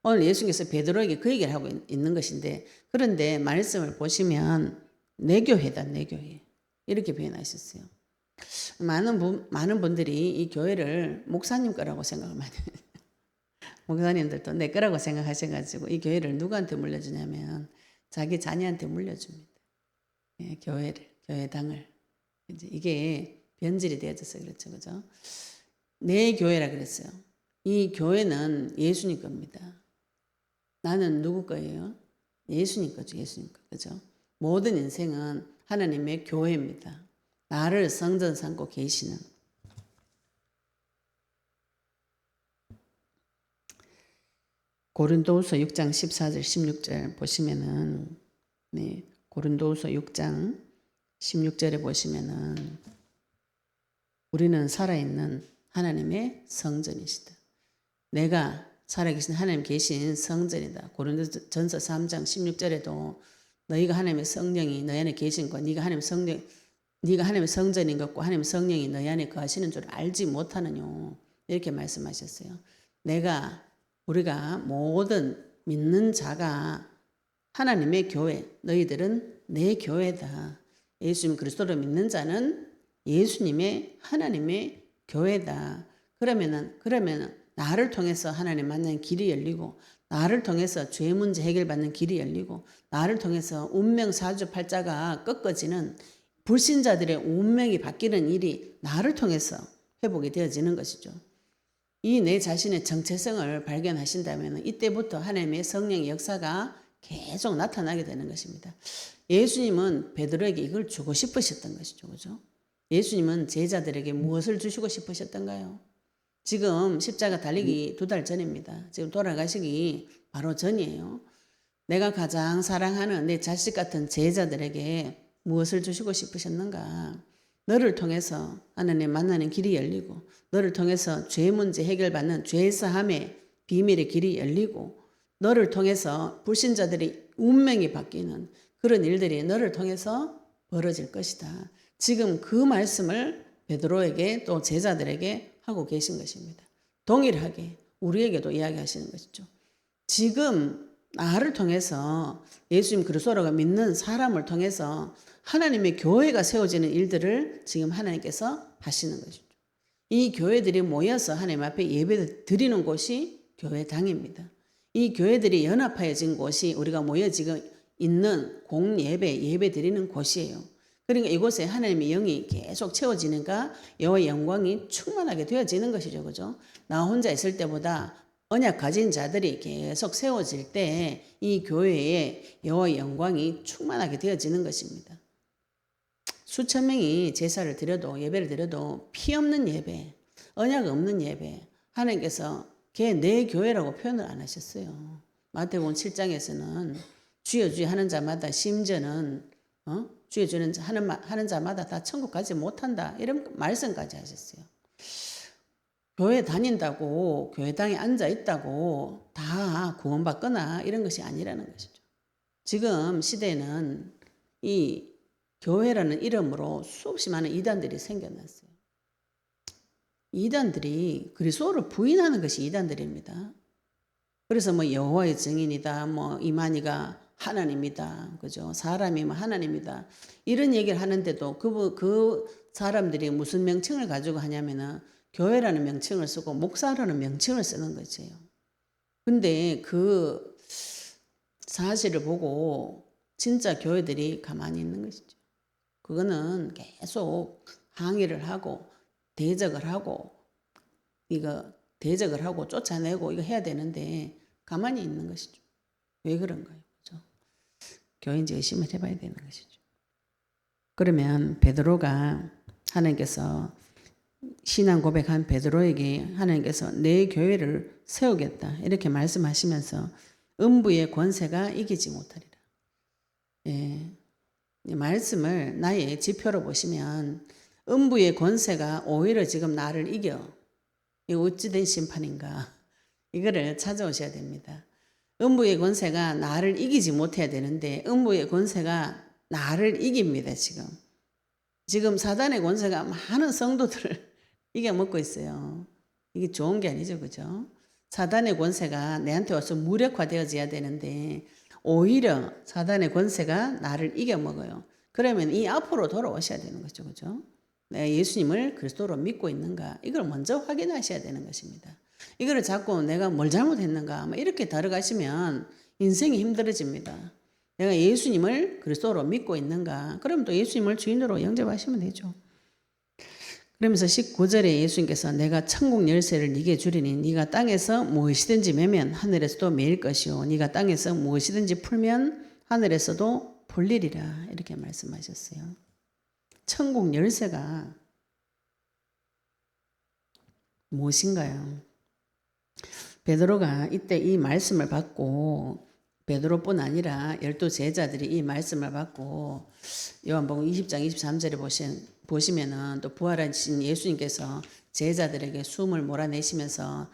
오늘 예수님께서 베드로에게 그 얘기를 하고 있는 것인데 그런데 말씀을 보시면 내 교회다 내 교회 이렇게 표현하셨어요. 많은 분들이 이 교회를 목사님 거라고 생각을 많이 해요. 목사님들도 내 거라고 생각하셔가지고 이 교회를 누구한테 물려주냐면 자기 자녀한테 물려줍니다. 예, 교회당을. 이제 이게 변질이 되어져서 그렇죠. 그죠? 내 교회라 그랬어요. 이 교회는 예수님 겁니다. 나는 누구 거예요? 예수님 거죠. 예수님 거. 그죠? 모든 인생은 하나님의 교회입니다. 나를 성전 삼고 계시는. 고린도후서 6장 14절 16절 보시면은 네, 고린도후서 6장 16절에 보시면은 우리는 살아있는 하나님의 성전이시다. 내가 살아계신 하나님 계신 성전이다. 고린도전서 3장 16절에도 너희가 하나님의 성령이 너희 안에 계신 것, 네가 하나님의 성전인 것과 하나님의 성령이 너희 안에 거하시는 줄 알지 못하느뇨. 이렇게 말씀하셨어요. 우리가 모든 믿는 자가 하나님의 교회, 너희들은 내 교회다. 예수님 그리스도를 믿는 자는 예수님의 하나님의 교회다. 그러면은 나를 통해서 하나님 만나는 길이 열리고 나를 통해서 죄 문제 해결받는 길이 열리고 나를 통해서 운명 사주팔자가 꺾어지는 불신자들의 운명이 바뀌는 일이 나를 통해서 회복이 되어지는 것이죠. 이 내 자신의 정체성을 발견하신다면 이때부터 하나님의 성령의 역사가 계속 나타나게 되는 것입니다. 예수님은 베드로에게 이걸 주고 싶으셨던 것이죠. 그죠? 예수님은 제자들에게 무엇을 주시고 싶으셨던가요? 지금 십자가 달리기 2달 전입니다. 지금 돌아가시기 바로 전이에요. 내가 가장 사랑하는 내 자식 같은 제자들에게 무엇을 주시고 싶으셨는가? 너를 통해서 하나님 만나는 길이 열리고 너를 통해서 죄 문제 해결받는 죄사함의 비밀의 길이 열리고 너를 통해서 불신자들의 운명이 바뀌는 그런 일들이 너를 통해서 벌어질 것이다. 지금 그 말씀을 베드로에게 또 제자들에게 하고 계신 것입니다. 동일하게 우리에게도 이야기하시는 것이죠. 지금 나를 통해서 예수님 그리스도라고 믿는 사람을 통해서 하나님의 교회가 세워지는 일들을 지금 하나님께서 하시는 것이죠. 이 교회들이 모여서 하나님 앞에 예배 드리는 곳이 교회당입니다. 이 교회들이 연합하여진 곳이 우리가 모여 지금 있는 예배 드리는 곳이에요. 그러니까 이곳에 하나님의 영이 계속 채워지니까 여호와의 영광이 충만하게 되어지는 것이죠. 그죠? 나 혼자 있을 때보다 언약 가진 자들이 계속 세워질 때 이 교회에 여호와의 영광이 충만하게 되어지는 것입니다. 수천 명이 제사를 드려도 예배를 드려도 피 없는 예배, 언약 없는 예배, 하나님께서 걔 내 교회라고 표현을 안 하셨어요. 마태복음 7장에서는 주여 주여 하는 자마다 심지어는 주여 주는 하는 자마다 다 천국 가지 못한다 이런 말씀까지 하셨어요. 교회 다닌다고 교회당에 앉아 있다고 다 구원받거나 이런 것이 아니라는 것이죠. 지금 시대에는 이 교회라는 이름으로 수없이 많은 이단들이 생겨났어요. 이단들이 그리스도를 부인하는 것이 이단들입니다. 그래서 뭐 여호와의 증인이다, 뭐 이만희가 하나님이다, 그죠? 사람이 뭐 하나님이다 이런 얘기를 하는데도 그 사람들이 무슨 명칭을 가지고 하냐면은 교회라는 명칭을 쓰고 목사라는 명칭을 쓰는 거죠. 근데 그 사실을 보고 진짜 교회들이 가만히 있는 것이죠. 그거는 계속 항의를 하고 대적을 하고 대적을 하고 쫓아내고 이거 해야 되는데 가만히 있는 것이죠. 왜 그런가요? 그렇죠? 교인지 의심을 해봐야 되는 것이죠. 그러면 베드로가 하나님께서 신앙 고백한 베드로에게 하나님께서 내 교회를 세우겠다 이렇게 말씀하시면서 음부의 권세가 이기지 못하리라. 예. 이 말씀을 나의 지표로 보시면 음부의 권세가 오히려 지금 나를 이겨. 이 어찌된 심판인가. 이거를 찾아오셔야 됩니다. 음부의 권세가 나를 이기지 못해야 되는데 음부의 권세가 나를 이깁니다. 지금 사단의 권세가 많은 성도들을 이겨먹고 있어요. 이게 좋은 게 아니죠. 그죠? 사단의 권세가 내한테 와서 무력화되어져야 되는데 오히려 사단의 권세가 나를 이겨먹어요. 그러면 이 앞으로 돌아오셔야 되는 거죠. 그죠? 내가 예수님을 그리스도로 믿고 있는가 이걸 먼저 확인하셔야 되는 것입니다. 이거를 자꾸 내가 뭘 잘못했는가 이렇게 다뤄가시면 인생이 힘들어집니다. 내가 예수님을 그리스도로 믿고 있는가 그럼 또 예수님을 주인으로 영접하시면 되죠. 그러면서 19절에 예수님께서 내가 천국 열쇠를 네게 주리니 네가 땅에서 무엇이든지 매면 하늘에서도 매일 것이요 네가 땅에서 무엇이든지 풀면 하늘에서도 풀리리라 이렇게 말씀하셨어요. 천국 열쇠가 무엇인가요? 베드로가 이때 이 말씀을 받고 베드로뿐 아니라 12제자들이 이 말씀을 받고 요한복음 20장 23절에 보시면은 또 부활하신 예수님께서 제자들에게 숨을 몰아내시면서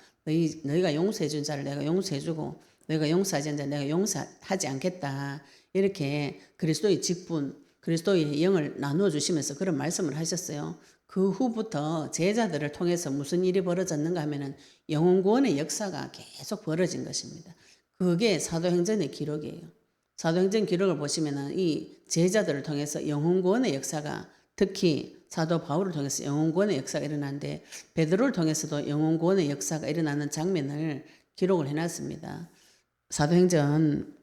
너희가 용서해 준 자를 내가 용서해 주고 너희가 용서하지 않은 자를 내가 용서하지 않겠다. 이렇게 그리스도의 직분, 그리스도의 영을 나누어 주시면서 그런 말씀을 하셨어요. 그 후부터 제자들을 통해서 무슨 일이 벌어졌는가 하면은 영혼구원의 역사가 계속 벌어진 것입니다. 그게 사도행전의 기록이에요. 사도행전 기록을 보시면은 이 제자들을 통해서 영혼구원의 역사가 특히 사도 바울을 통해서 영혼구원의 역사가 일어나는데 베드로를 통해서도 영혼구원의 역사가 일어나는 장면을 기록을 해놨습니다. 사도행전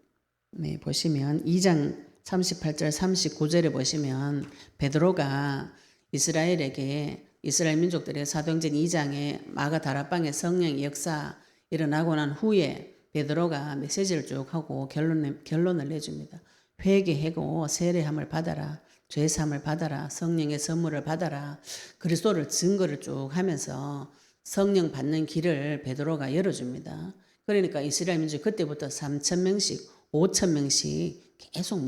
보시면 2장 38절 39절에 보시면 베드로가 이스라엘 민족들에게 사도행전 2장에 마가 다락방에 성령의 역사 일어나고 난 후에 베드로가 메시지를 쭉 하고 결론을 내줍니다. 회개하고 세례함을 받아라. 죄사함을 받아라. 성령의 선물을 받아라. 그리스도를 증거를 쭉 하면서 성령 받는 길을 베드로가 열어줍니다. 그러니까 이스라엘 민족이 그때부터 3,000명씩 5,000명씩 계속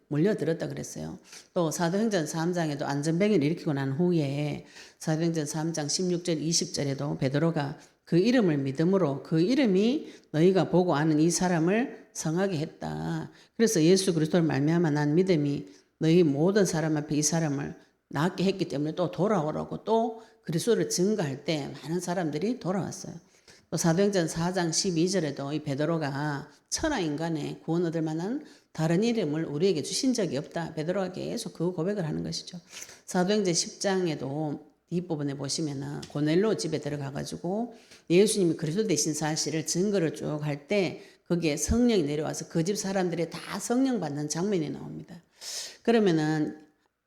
몰려들었다 그랬어요. 또 사도행전 3장에도 안전병을 일으키고 난 후에 사도행전 3장 16절 20절에도 베드로가 그 이름을 믿음으로 그 이름이 너희가 보고 아는 이 사람을 성하게 했다. 그래서 예수 그리스도를 말미암아 난 믿음이 너희 모든 사람 앞에 이 사람을 낫게 했기 때문에 또 돌아오라고 또 그리스도를 증거할 때 많은 사람들이 돌아왔어요. 또 사도행전 4장 12절에도 이 베드로가 천하 인간의 구원 얻을 만한 다른 이름을 우리에게 주신 적이 없다. 베드로가 계속 그 고백을 하는 것이죠. 사도행전 10장에도 뒷부분에 보시면은 고넬로 집에 들어가가지고 예수님이 그리스도 되신 사실을 증거를 쭉 할 때 거기에 성령이 내려와서 그 집 사람들이 다 성령 받는 장면이 나옵니다. 그러면은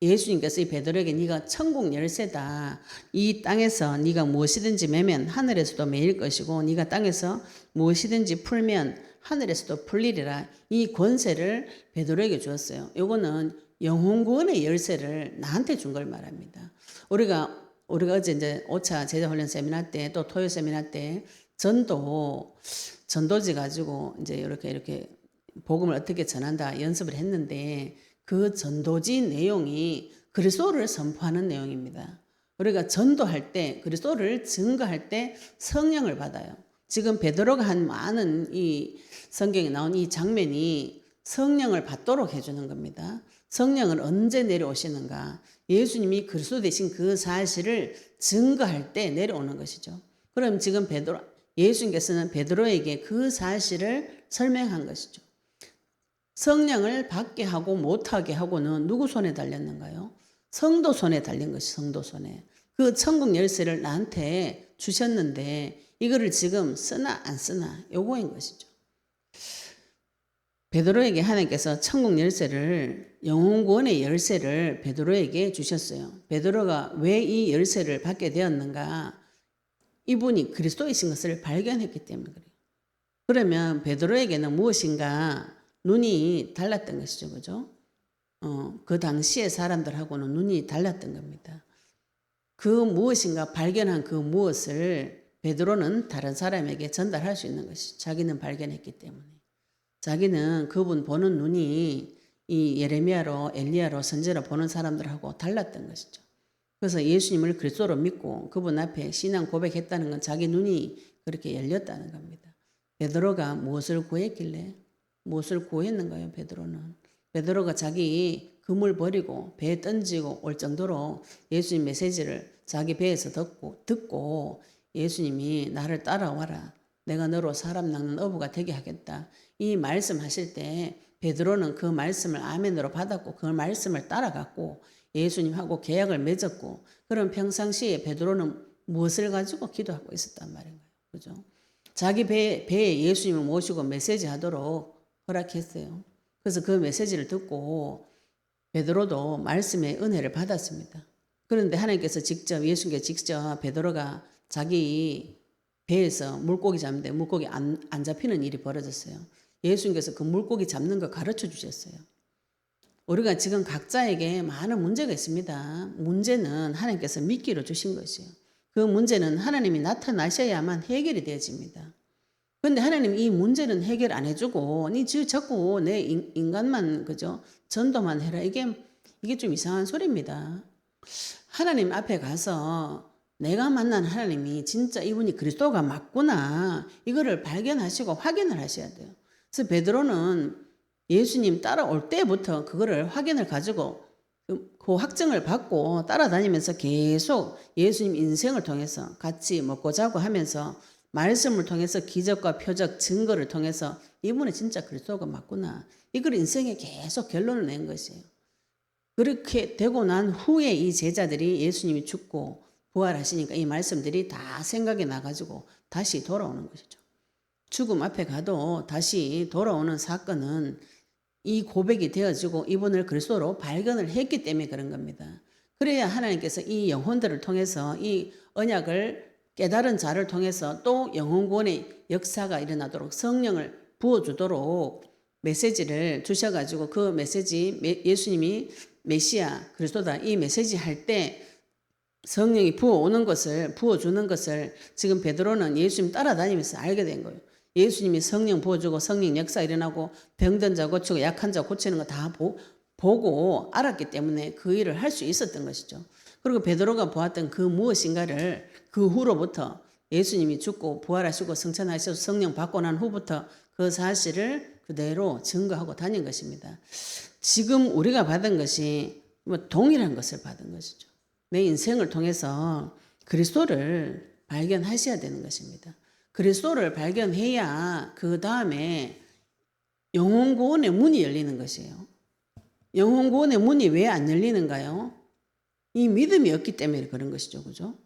예수님께서 이 베드로에게 네가 천국 열쇠다. 이 땅에서 네가 무엇이든지 매면 하늘에서도 매일 것이고 네가 땅에서 무엇이든지 풀면 하늘에서도 풀리리라. 이 권세를 베드로에게 주었어요. 요거는 영혼 구원의 열쇠를 나한테 준 걸 말합니다. 우리가 어제 이제 5차 제자훈련 세미나 때 또 토요 세미나 때 전도지 가지고 이제 이렇게 복음을 어떻게 전한다 연습을 했는데 그 전도지 내용이 그리스도를 선포하는 내용입니다. 우리가 전도할 때 그리스도를 증거할 때 성령을 받아요. 지금 베드로가 한 많은 이 성경에 나온 이 장면이 성령을 받도록 해주는 겁니다. 성령은 언제 내려오시는가? 예수님이 그리스도 되신 그 사실을 증거할 때 내려오는 것이죠. 그럼 지금 예수님께서는 베드로에게 그 사실을 설명한 것이죠. 성령을 받게 하고 못하게 하고는 누구 손에 달렸는가요? 성도 손에 달린 것이 성도 손에. 그 천국 열쇠를 나한테 주셨는데 이거를 지금 쓰나 안 쓰나 요거인 것이죠. 베드로에게 하나님께서 천국 열쇠를 영혼 구원의 열쇠를 베드로에게 주셨어요. 베드로가 왜 이 열쇠를 받게 되었는가? 이분이 그리스도이신 것을 발견했기 때문에 그래요. 그러면 베드로에게는 무엇인가 눈이 달랐던 것이죠. 그죠? 그 당시의 사람들하고는 눈이 달랐던 겁니다. 그 무엇인가 발견한 그 무엇을 베드로는 다른 사람에게 전달할 수 있는 것이죠. 자기는 발견했기 때문에. 자기는 그분 보는 눈이 이 예레미야로 엘리야로 선지자로 보는 사람들하고 달랐던 것이죠. 그래서 예수님을 그리스도로 믿고 그분 앞에 신앙 고백했다는 건 자기 눈이 그렇게 열렸다는 겁니다. 베드로가 무엇을 구했길래 무엇을 구했는가요? 베드로가 자기 그물 버리고 배에 던지고 올 정도로 예수님 메시지를 자기 배에서 듣고 예수님이 나를 따라와라. 내가 너로 사람 낚는 어부가 되게 하겠다. 이 말씀하실 때 베드로는 그 말씀을 아멘으로 받았고 그 말씀을 따라갔고 예수님하고 계약을 맺었고 그럼 평상시에 베드로는 무엇을 가지고 기도하고 있었단 말인가요? 그죠? 자기 배에 예수님을 모시고 메시지 하도록 허락했어요. 그래서 그 메시지를 듣고 베드로도 말씀의 은혜를 받았습니다. 그런데 하나님께서 예수님께서 직접 베드로가 자기 배에서 물고기 잡는데 물고기 안 잡히는 일이 벌어졌어요. 예수님께서 그 물고기 잡는 거 가르쳐 주셨어요. 우리가 지금 각자에게 많은 문제가 있습니다. 문제는 하나님께서 미끼로 주신 것이에요. 그 문제는 하나님이 나타나셔야만 해결이 되어집니다. 그런데 하나님 이 문제는 해결 안 해주고 니 자꾸 내 인간만 그죠 전도만 해라 이게 좀 이상한 소리입니다. 하나님 앞에 가서 내가 만난 하나님이 진짜 이분이 그리스도가 맞구나 이거를 발견하시고 확인을 하셔야 돼요. 그래서 베드로는 예수님 따라올 때부터 그거를 확인을 가지고 그 확증을 받고 따라다니면서 계속 예수님 인생을 통해서 같이 먹고 자고 하면서 말씀을 통해서 기적과 표적 증거를 통해서 이분은 진짜 그리스도가 맞구나 이걸 인생에 계속 결론을 낸 것이에요. 그렇게 되고 난 후에 이 제자들이 예수님이 죽고 부활하시니까 이 말씀들이 다 생각이 나가지고 다시 돌아오는 것이죠. 죽음 앞에 가도 다시 돌아오는 사건은 이 고백이 되어지고 이분을 그리스도로 발견을 했기 때문에 그런 겁니다. 그래야 하나님께서 이 영혼들을 통해서 이 언약을 깨달은 자를 통해서 또 영혼 구원의 역사가 일어나도록 성령을 부어주도록 메시지를 주셔가지고 그 메시지 예수님이 메시아 그리스도다 이 메시지 할 때 성령이 부어주는 것을 지금 베드로는 예수님 따라다니면서 알게 된 거예요. 예수님이 성령 부어주고 성령 역사 일어나고 병든 자 고치고 약한 자 고치는 거 다 보고 알았기 때문에 그 일을 할 수 있었던 것이죠. 그리고 베드로가 보았던 그 무엇인가를 그 후로부터 예수님이 죽고 부활하시고 성천하셔서 성령 받고 난 후부터 그 사실을 그대로 증거하고 다닌 것입니다. 지금 우리가 받은 것이 동일한 것을 받은 것이죠. 내 인생을 통해서 그리스도를 발견하셔야 되는 것입니다. 그리스도를 발견해야 그 다음에 영혼 구원의 문이 열리는 것이에요. 영혼 구원의 문이 왜 안 열리는가요? 이 믿음이 없기 때문에 그런 것이죠. 그죠?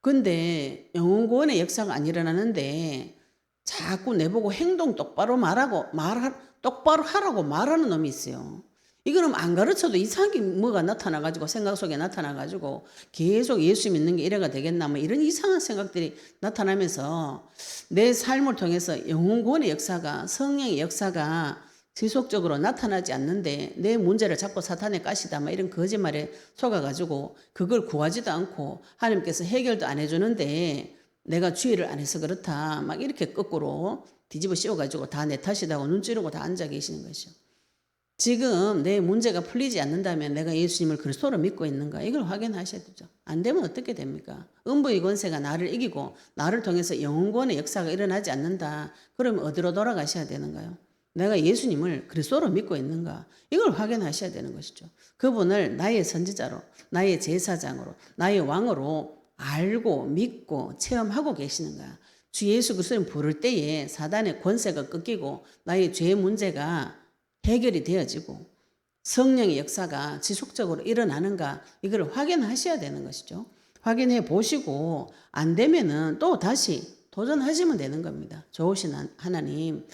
근데 영혼 구원의 역사가 안 일어나는데 자꾸 내보고 행동 똑바로 똑바로 하라고 말하는 놈이 있어요. 이거는 안 가르쳐도 이상하게 뭐가 나타나가지고 생각 속에 나타나가지고 계속 예수 믿는 게 이래가 되겠나 뭐 이런 이상한 생각들이 나타나면서 내 삶을 통해서 영혼 구원의 역사가 성령의 역사가 지속적으로 나타나지 않는데 내 문제를 자꾸 사탄의 가시다 막 이런 거짓말에 속아가지고 그걸 구하지도 않고 하나님께서 해결도 안 해주는데 내가 주의를 안 해서 그렇다 막 이렇게 거꾸로 뒤집어 씌워가지고 다 내 탓이다고 눈 찌르고 다 앉아 계시는 것이죠. 지금 내 문제가 풀리지 않는다면 내가 예수님을 그리스도로 믿고 있는가 이걸 확인하셔야 되죠. 안 되면 어떻게 됩니까? 음부의 권세가 나를 이기고 나를 통해서 영혼구원의 역사가 일어나지 않는다. 그러면 어디로 돌아가셔야 되는가요? 내가 예수님을 그리스도로 믿고 있는가 이걸 확인하셔야 되는 것이죠. 그분을 나의 선지자로 나의 제사장으로 나의 왕으로 알고 믿고 체험하고 계시는가. 주 예수 그리스도를 부를 때에 사단의 권세가 꺾이고 나의 죄 문제가 해결이 되어지고 성령의 역사가 지속적으로 일어나는가 이걸 확인하셔야 되는 것이죠. 확인해 보시고 안 되면은 또 다시 도전하시면 되는 겁니다. 좋으신 하나님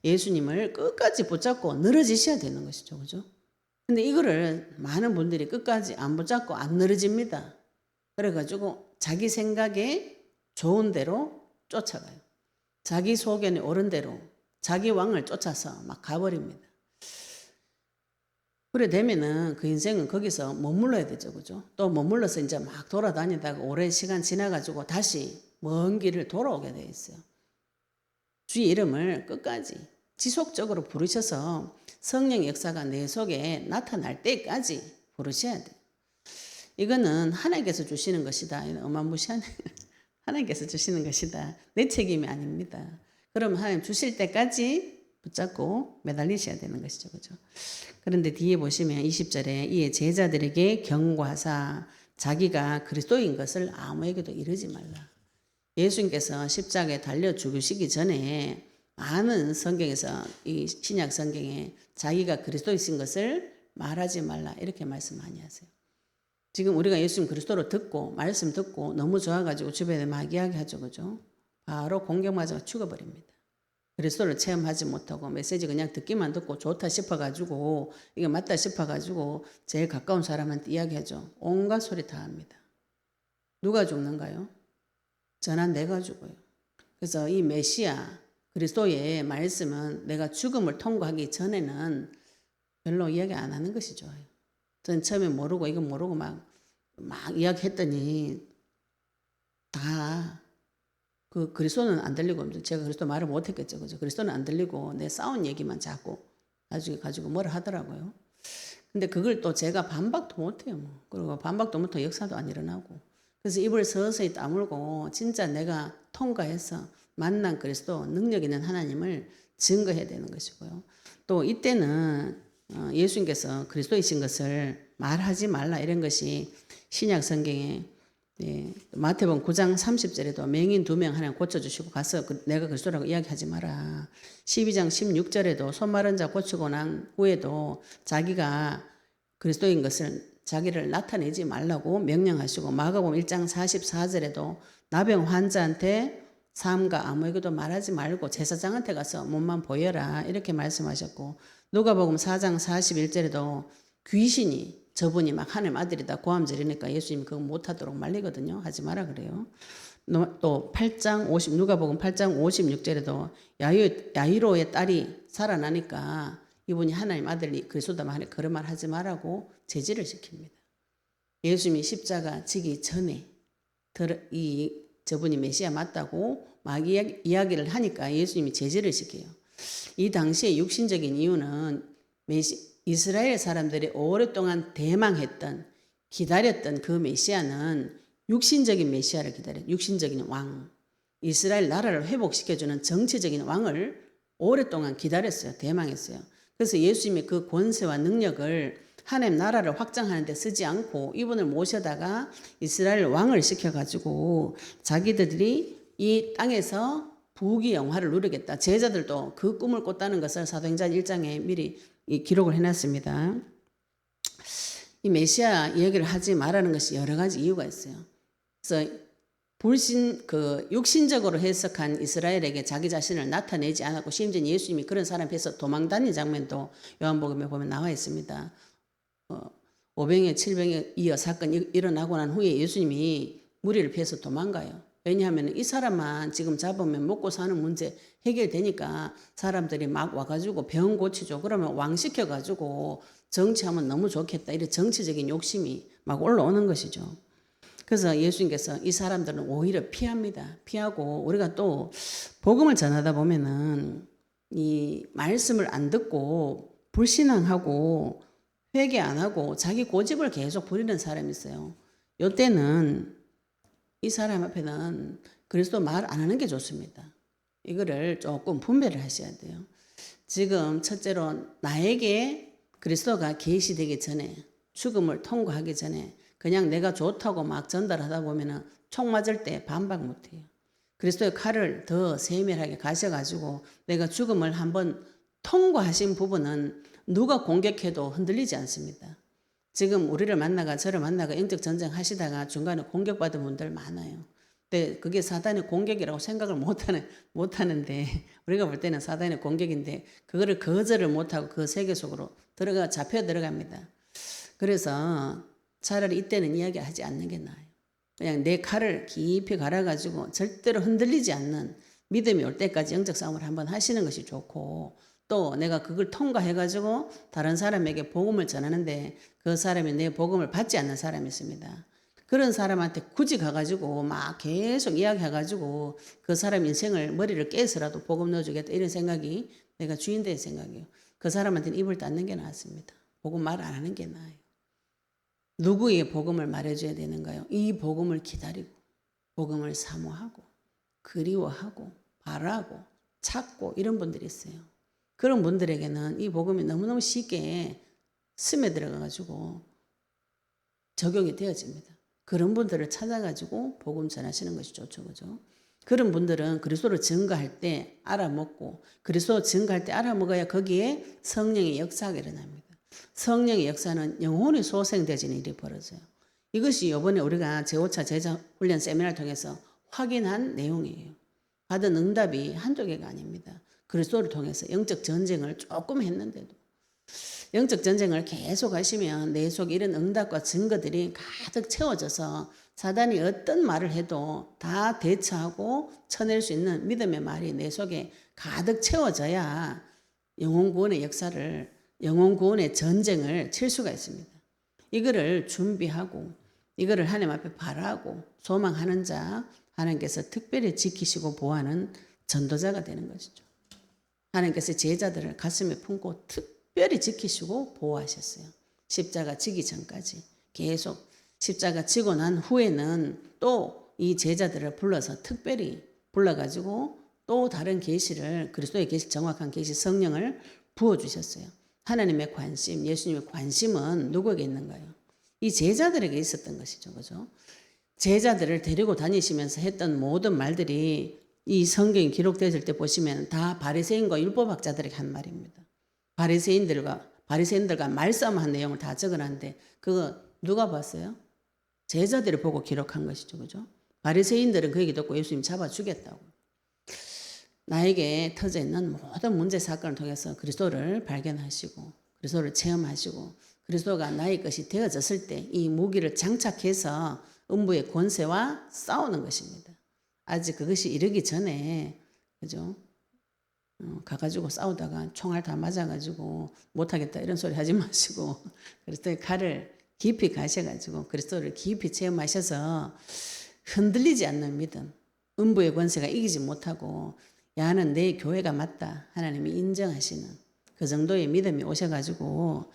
예수님을 끝까지 붙잡고 늘어지셔야 되는 것이죠. 그죠? 근데 이거를 많은 분들이 끝까지 안 붙잡고 안 늘어집니다. 그래가지고 자기 생각에 좋은 대로 쫓아가요. 자기 소견에 옳은 대로 자기 왕을 쫓아서 막 가버립니다. 그래 되면은 그 인생은 거기서 머물러야 되죠. 그죠? 또 머물러서 이제 막 돌아다니다가 오랜 시간 지나가지고 다시 먼 길을 돌아오게 돼 있어요. 주의 이름을 끝까지 지속적으로 부르셔서 성령의 역사가 내 속에 나타날 때까지 부르셔야 돼요. 이거는 하나님께서 주시는 것이다. 어마무시한 하나님께서 주시는 것이다. 내 책임이 아닙니다. 그럼 하나님 주실 때까지 붙잡고 매달리셔야 되는 것이죠. 그죠? 그런데 뒤에 보시면 20절에 이에 제자들에게 경고하사 자기가 그리스도인 것을 아무에게도 이르지 말라. 예수님께서 십자가에 달려 죽으시기 전에 많은 성경에서 이 신약 성경에 자기가 그리스도이신 것을 말하지 말라 이렇게 말씀 많이 하세요. 지금 우리가 예수님 그리스도로 듣고 말씀 듣고 너무 좋아가지고 주변에 막 이야기하죠. 그죠? 바로 공격맞아 죽어버립니다. 그리스도를 체험하지 못하고 메시지 그냥 듣기만 듣고 좋다 싶어가지고 이게 맞다 싶어가지고 제일 가까운 사람한테 이야기하죠. 온갖 소리 다 합니다. 누가 죽는가요? 저나 내가 죽어요. 그래서 이 메시아 그리스도의 말씀은 내가 죽음을 통과하기 전에는 별로 이야기 안 하는 것이 좋아요. 전 처음에 모르고 이거 모르고 막 이야기했더니 다 그 그리스도는 안 들리고 제가 그리스도 말을 못했겠죠. 그죠? 그리스도는 안 들리고 내 싸운 얘기만 자꾸 나중에 가지고 뭐라 하더라고요. 근데 그걸 또 제가 반박도 못해요. 뭐. 그리고 반박도 못하고 역사도 안 일어나고. 그래서 입을 서서히 다물고 진짜 내가 통과해서 만난 그리스도 능력 있는 하나님을 증거해야 되는 것이고요. 또 이때는 예수님께서 그리스도이신 것을 말하지 말라 이런 것이 신약 성경에 마태복음 9장 30절에도 맹인 2명 하나 고쳐주시고 가서 내가 그리스도라고 이야기하지 마라. 12장 16절에도 손 마른 자 고치고 난 후에도 자기가 그리스도인 것을 자기를 나타내지 말라고 명령하시고 마가복음 1장 44절에도 나병 환자한테 삶과 아무에게도 말하지 말고 제사장한테 가서 몸만 보여라 이렇게 말씀하셨고 누가복음 4장 41절에도 귀신이 저분이 막 하나님 아들이다 고함지르니까 예수님이 그거 못하도록 말리거든요. 하지 마라 그래요. 또 누가복음 8장 56절에도 야이로의 딸이 살아나니까 이분이 하나님 아들이 그리스도다 하니 그런 말 하지 말라고 제지를 시킵니다. 예수님이 십자가 지기 전에 저분이 메시아 맞다고 막 이야기를 하니까 예수님이 제지를 시켜요. 이 당시에 육신적인 이유는 이스라엘 사람들이 오랫동안 대망했던 기다렸던 그 메시아는 육신적인 메시아를 기다려요. 육신적인 왕. 이스라엘 나라를 회복시켜주는 정치적인 왕을 오랫동안 기다렸어요. 대망했어요. 그래서 예수님이 그 권세와 능력을 하나님 나라를 확장하는 데 쓰지 않고 이분을 모셔다가 이스라엘 왕을 시켜가지고 자기들이 이 땅에서 부귀 영화를 누리겠다. 제자들도 그 꿈을 꿨다는 것을 사도행전 1장에 미리 기록을 해놨습니다. 이 메시아 이야기를 하지 말라는 것이 여러 가지 이유가 있어요. 그래서 육신적으로 해석한 이스라엘에게 자기 자신을 나타내지 않았고, 심지어 예수님이 그런 사람 앞에서 도망 다닌 장면도 요한복음에 보면 나와 있습니다. 오병이어 7병에 이어 사건이 일어나고 난 후에 예수님이 무리를 피해서 도망가요. 왜냐하면 이 사람만 지금 잡으면 먹고 사는 문제 해결되니까 사람들이 막 와가지고 병 고치죠. 그러면 왕 시켜가지고 정치하면 너무 좋겠다. 이런 정치적인 욕심이 막 올라오는 것이죠. 그래서 예수님께서 이 사람들은 오히려 피합니다. 피하고, 우리가 또 복음을 전하다 보면은 이 말씀을 안 듣고 불신앙하고 회개 안 하고 자기 고집을 계속 부리는 사람이 있어요. 이때는 이 사람 앞에는 그리스도 말 안 하는 게 좋습니다. 이거를 조금 분별을 하셔야 돼요. 지금 첫째로 나에게 그리스도가 계시되기 전에, 죽음을 통과하기 전에 그냥 내가 좋다고 막 전달하다 보면은 총 맞을 때 반박 못해요. 그리스도의 칼을 더 세밀하게 가셔가지고 내가 죽음을 한번 통과하신 부분은 누가 공격해도 흔들리지 않습니다. 지금 우리를 만나가 저를 만나가 영적 전쟁 하시다가 중간에 공격받은 분들 많아요. 근데 그게 사단의 공격이라고 생각을 못하는데, 우리가 볼 때는 사단의 공격인데 그거를 거절을 못하고 그 세계 속으로 잡혀 들어갑니다. 그래서 차라리 이때는 이야기하지 않는 게 나아요. 그냥 내 칼을 깊이 갈아가지고 절대로 흔들리지 않는 믿음이 올 때까지 영적 싸움을 한번 하시는 것이 좋고, 또 내가 그걸 통과해가지고 다른 사람에게 복음을 전하는데 그 사람이 내 복음을 받지 않는 사람이 있습니다. 그런 사람한테 굳이 가가지고 막 계속 이야기해가지고 그 사람 인생을 머리를 깨서라도 복음 넣어주겠다, 이런 생각이 내가 주인 될 생각이에요. 그 사람한테는 입을 닫는 게 낫습니다. 복음 말 안 하는 게 나아요. 누구의 복음을 말해줘야 되는가요? 이 복음을 기다리고 복음을 사모하고 그리워하고 바라고 찾고 이런 분들이 있어요. 그런 분들에게는 이 복음이 너무너무 쉽게 스며들어가지고 적용이 되어집니다. 그런 분들을 찾아가지고 복음 전하시는 것이 좋죠. 그죠? 그런 분들은 그리스도를 증거할 때 알아먹고, 그리스도 증거할 때 알아먹어야 거기에 성령의 역사가 일어납니다. 성령의 역사는 영혼이 소생되지는 일이 벌어져요. 이것이 이번에 우리가 제5차 제자 훈련 세미나를 통해서 확인한 내용이에요. 받은 응답이 한두 개가 아닙니다. 그리스도를 통해서 영적 전쟁을 조금 했는데도, 영적 전쟁을 계속 하시면 내 속에 이런 응답과 증거들이 가득 채워져서 사단이 어떤 말을 해도 다 대처하고 쳐낼 수 있는 믿음의 말이 내 속에 가득 채워져야 영혼 구원의 역사를, 영혼 구원의 전쟁을 칠 수가 있습니다. 이거를 준비하고 이거를 하나님 앞에 바라고 소망하는 자, 하나님께서 특별히 지키시고 보호하는 전도자가 되는 것이죠. 하나님께서 제자들을 가슴에 품고 특별히 지키시고 보호하셨어요. 십자가 지기 전까지 계속, 십자가 지고 난 후에는 또 이 제자들을 불러서 특별히 불러가지고 또 다른 계시를, 그리스도의 계시, 정확한 계시, 성령을 부어주셨어요. 하나님의 관심, 예수님의 관심은 누구에게 있는가요? 이 제자들에게 있었던 것이죠. 그죠? 제자들을 데리고 다니시면서 했던 모든 말들이 이 성경이 기록되었을 때 보시면 다 바리새인과 율법학자들에게 한 말입니다. 바리새인들과 말싸움한 내용을 다 적어놨는데 그거 누가 봤어요? 제자들이 보고 기록한 것이죠. 그죠? 바리새인들은 그 얘기 듣고 예수님 잡아 죽였다고. 나에게 터져 있는 모든 문제 사건을 통해서 그리스도를 발견하시고 그리스도를 체험하시고 그리스도가 나의 것이 되어졌을 때 이 무기를 장착해서 음부의 권세와 싸우는 것입니다. 아직 그것이 이르기 전에, 그죠? 가가지고 싸우다가 총알 다 맞아가지고 못하겠다 이런 소리 하지 마시고 그리스도의 칼을 깊이 가셔가지고 그리스도를 깊이 체험하셔서 흔들리지 않는 믿음, 음부의 권세가 이기지 못하고 야는 내 교회가 맞다 하나님이 인정하시는 그 정도의 믿음이 오셔가지고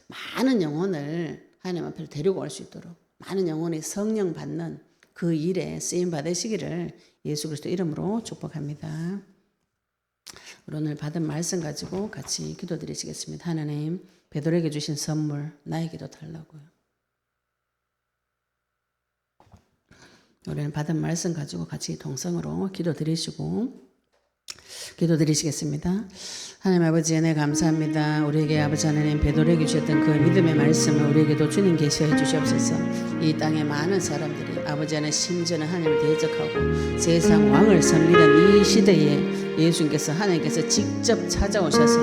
많은 영혼을 하나님 앞에 데리고 올 수 있도록, 많은 영혼이 성령 받는 그 일에 쓰임 받으시기를 예수 그리스도 이름으로 축복합니다. 오늘 받은 말씀 가지고 같이 기도드리시겠습니다. 하나님, 베드로에게 주신 선물 나에게도 달라고요. 우리는 받은 말씀 가지고 같이 동성으로 기도드리시겠습니다. 하나님 아버지 은혜 감사합니다. 우리에게 아버지 하나님 베드로에게 주셨던 그 믿음의 말씀을 우리에게도 주님 계시해 주시옵소서. 이 땅에 많은 사람들이 아버지 하나님 심지어는 하나님을 대적하고 세상 왕을 섬기던 이 시대에 예수님께서 하나님께서 직접 찾아오셔서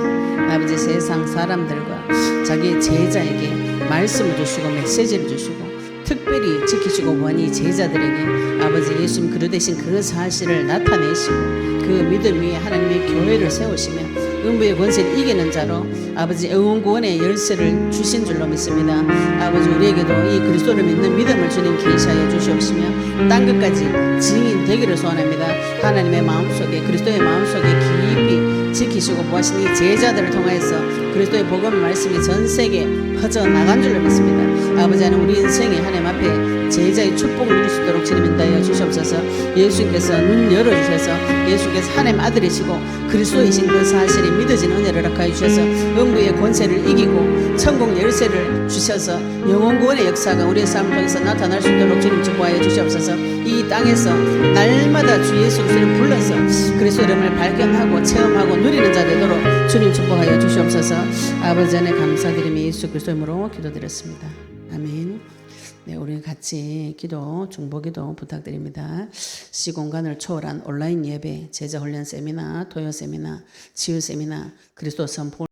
아버지 세상 사람들과 자기 제자에게 말씀을 주시고 메시지를 주시고 특별히 지키시고 보니 제자들에게 아버지 예수님 그로 되신 그 사실을 나타내시고 그 믿음 위에 하나님의 교회를 세우시며 음부의 권세를 이기는 자로 아버지 영원구원의 열쇠를 주신 줄로 믿습니다. 아버지 우리에게도 이 그리스도를 믿는 믿음을 주님 계시하여 주시옵시며 땅 끝까지 증인 되기를 소원합니다. 하나님의 마음속에 그리스도의 마음속에 깊이 지키시고 보하신 이 제자들을 통해서 그리스도의 복음의 말씀이 전 세계에 퍼져나간 줄로 믿습니다. 아버지 하나님 우리 인생에 하나님 앞에 제자의 축복을 누릴 수 있도록 주님 인도하여 주시옵소서. 예수님께서 눈 열어주셔서 예수께서 하나님 아들이시고 그리스도이신 그 사실이 믿어지는 은혜를 허락하여 주셔서 음부의 권세를 이기고 천국 열쇠를 주셔서 영원구원의 역사가 우리의 삶을 통해서 나타날 수 있도록 주님 축복하여 주시옵소서. 이 땅에서 날마다 주 예수 그리스도를 불러서 그리스도 이름을 발견하고 체험하고 누리는 자 되도록 주님 축복하여 주시옵소서. 아버지 안에 감사드리며 예수 그리스도 이름으로 기도드렸습니다. 아멘. 네, 우리 같이 중보기도 부탁드립니다. 시공간을 초월한 온라인 예배, 제자 훈련 세미나, 토요 세미나, 치유 세미나, 그리스도 선포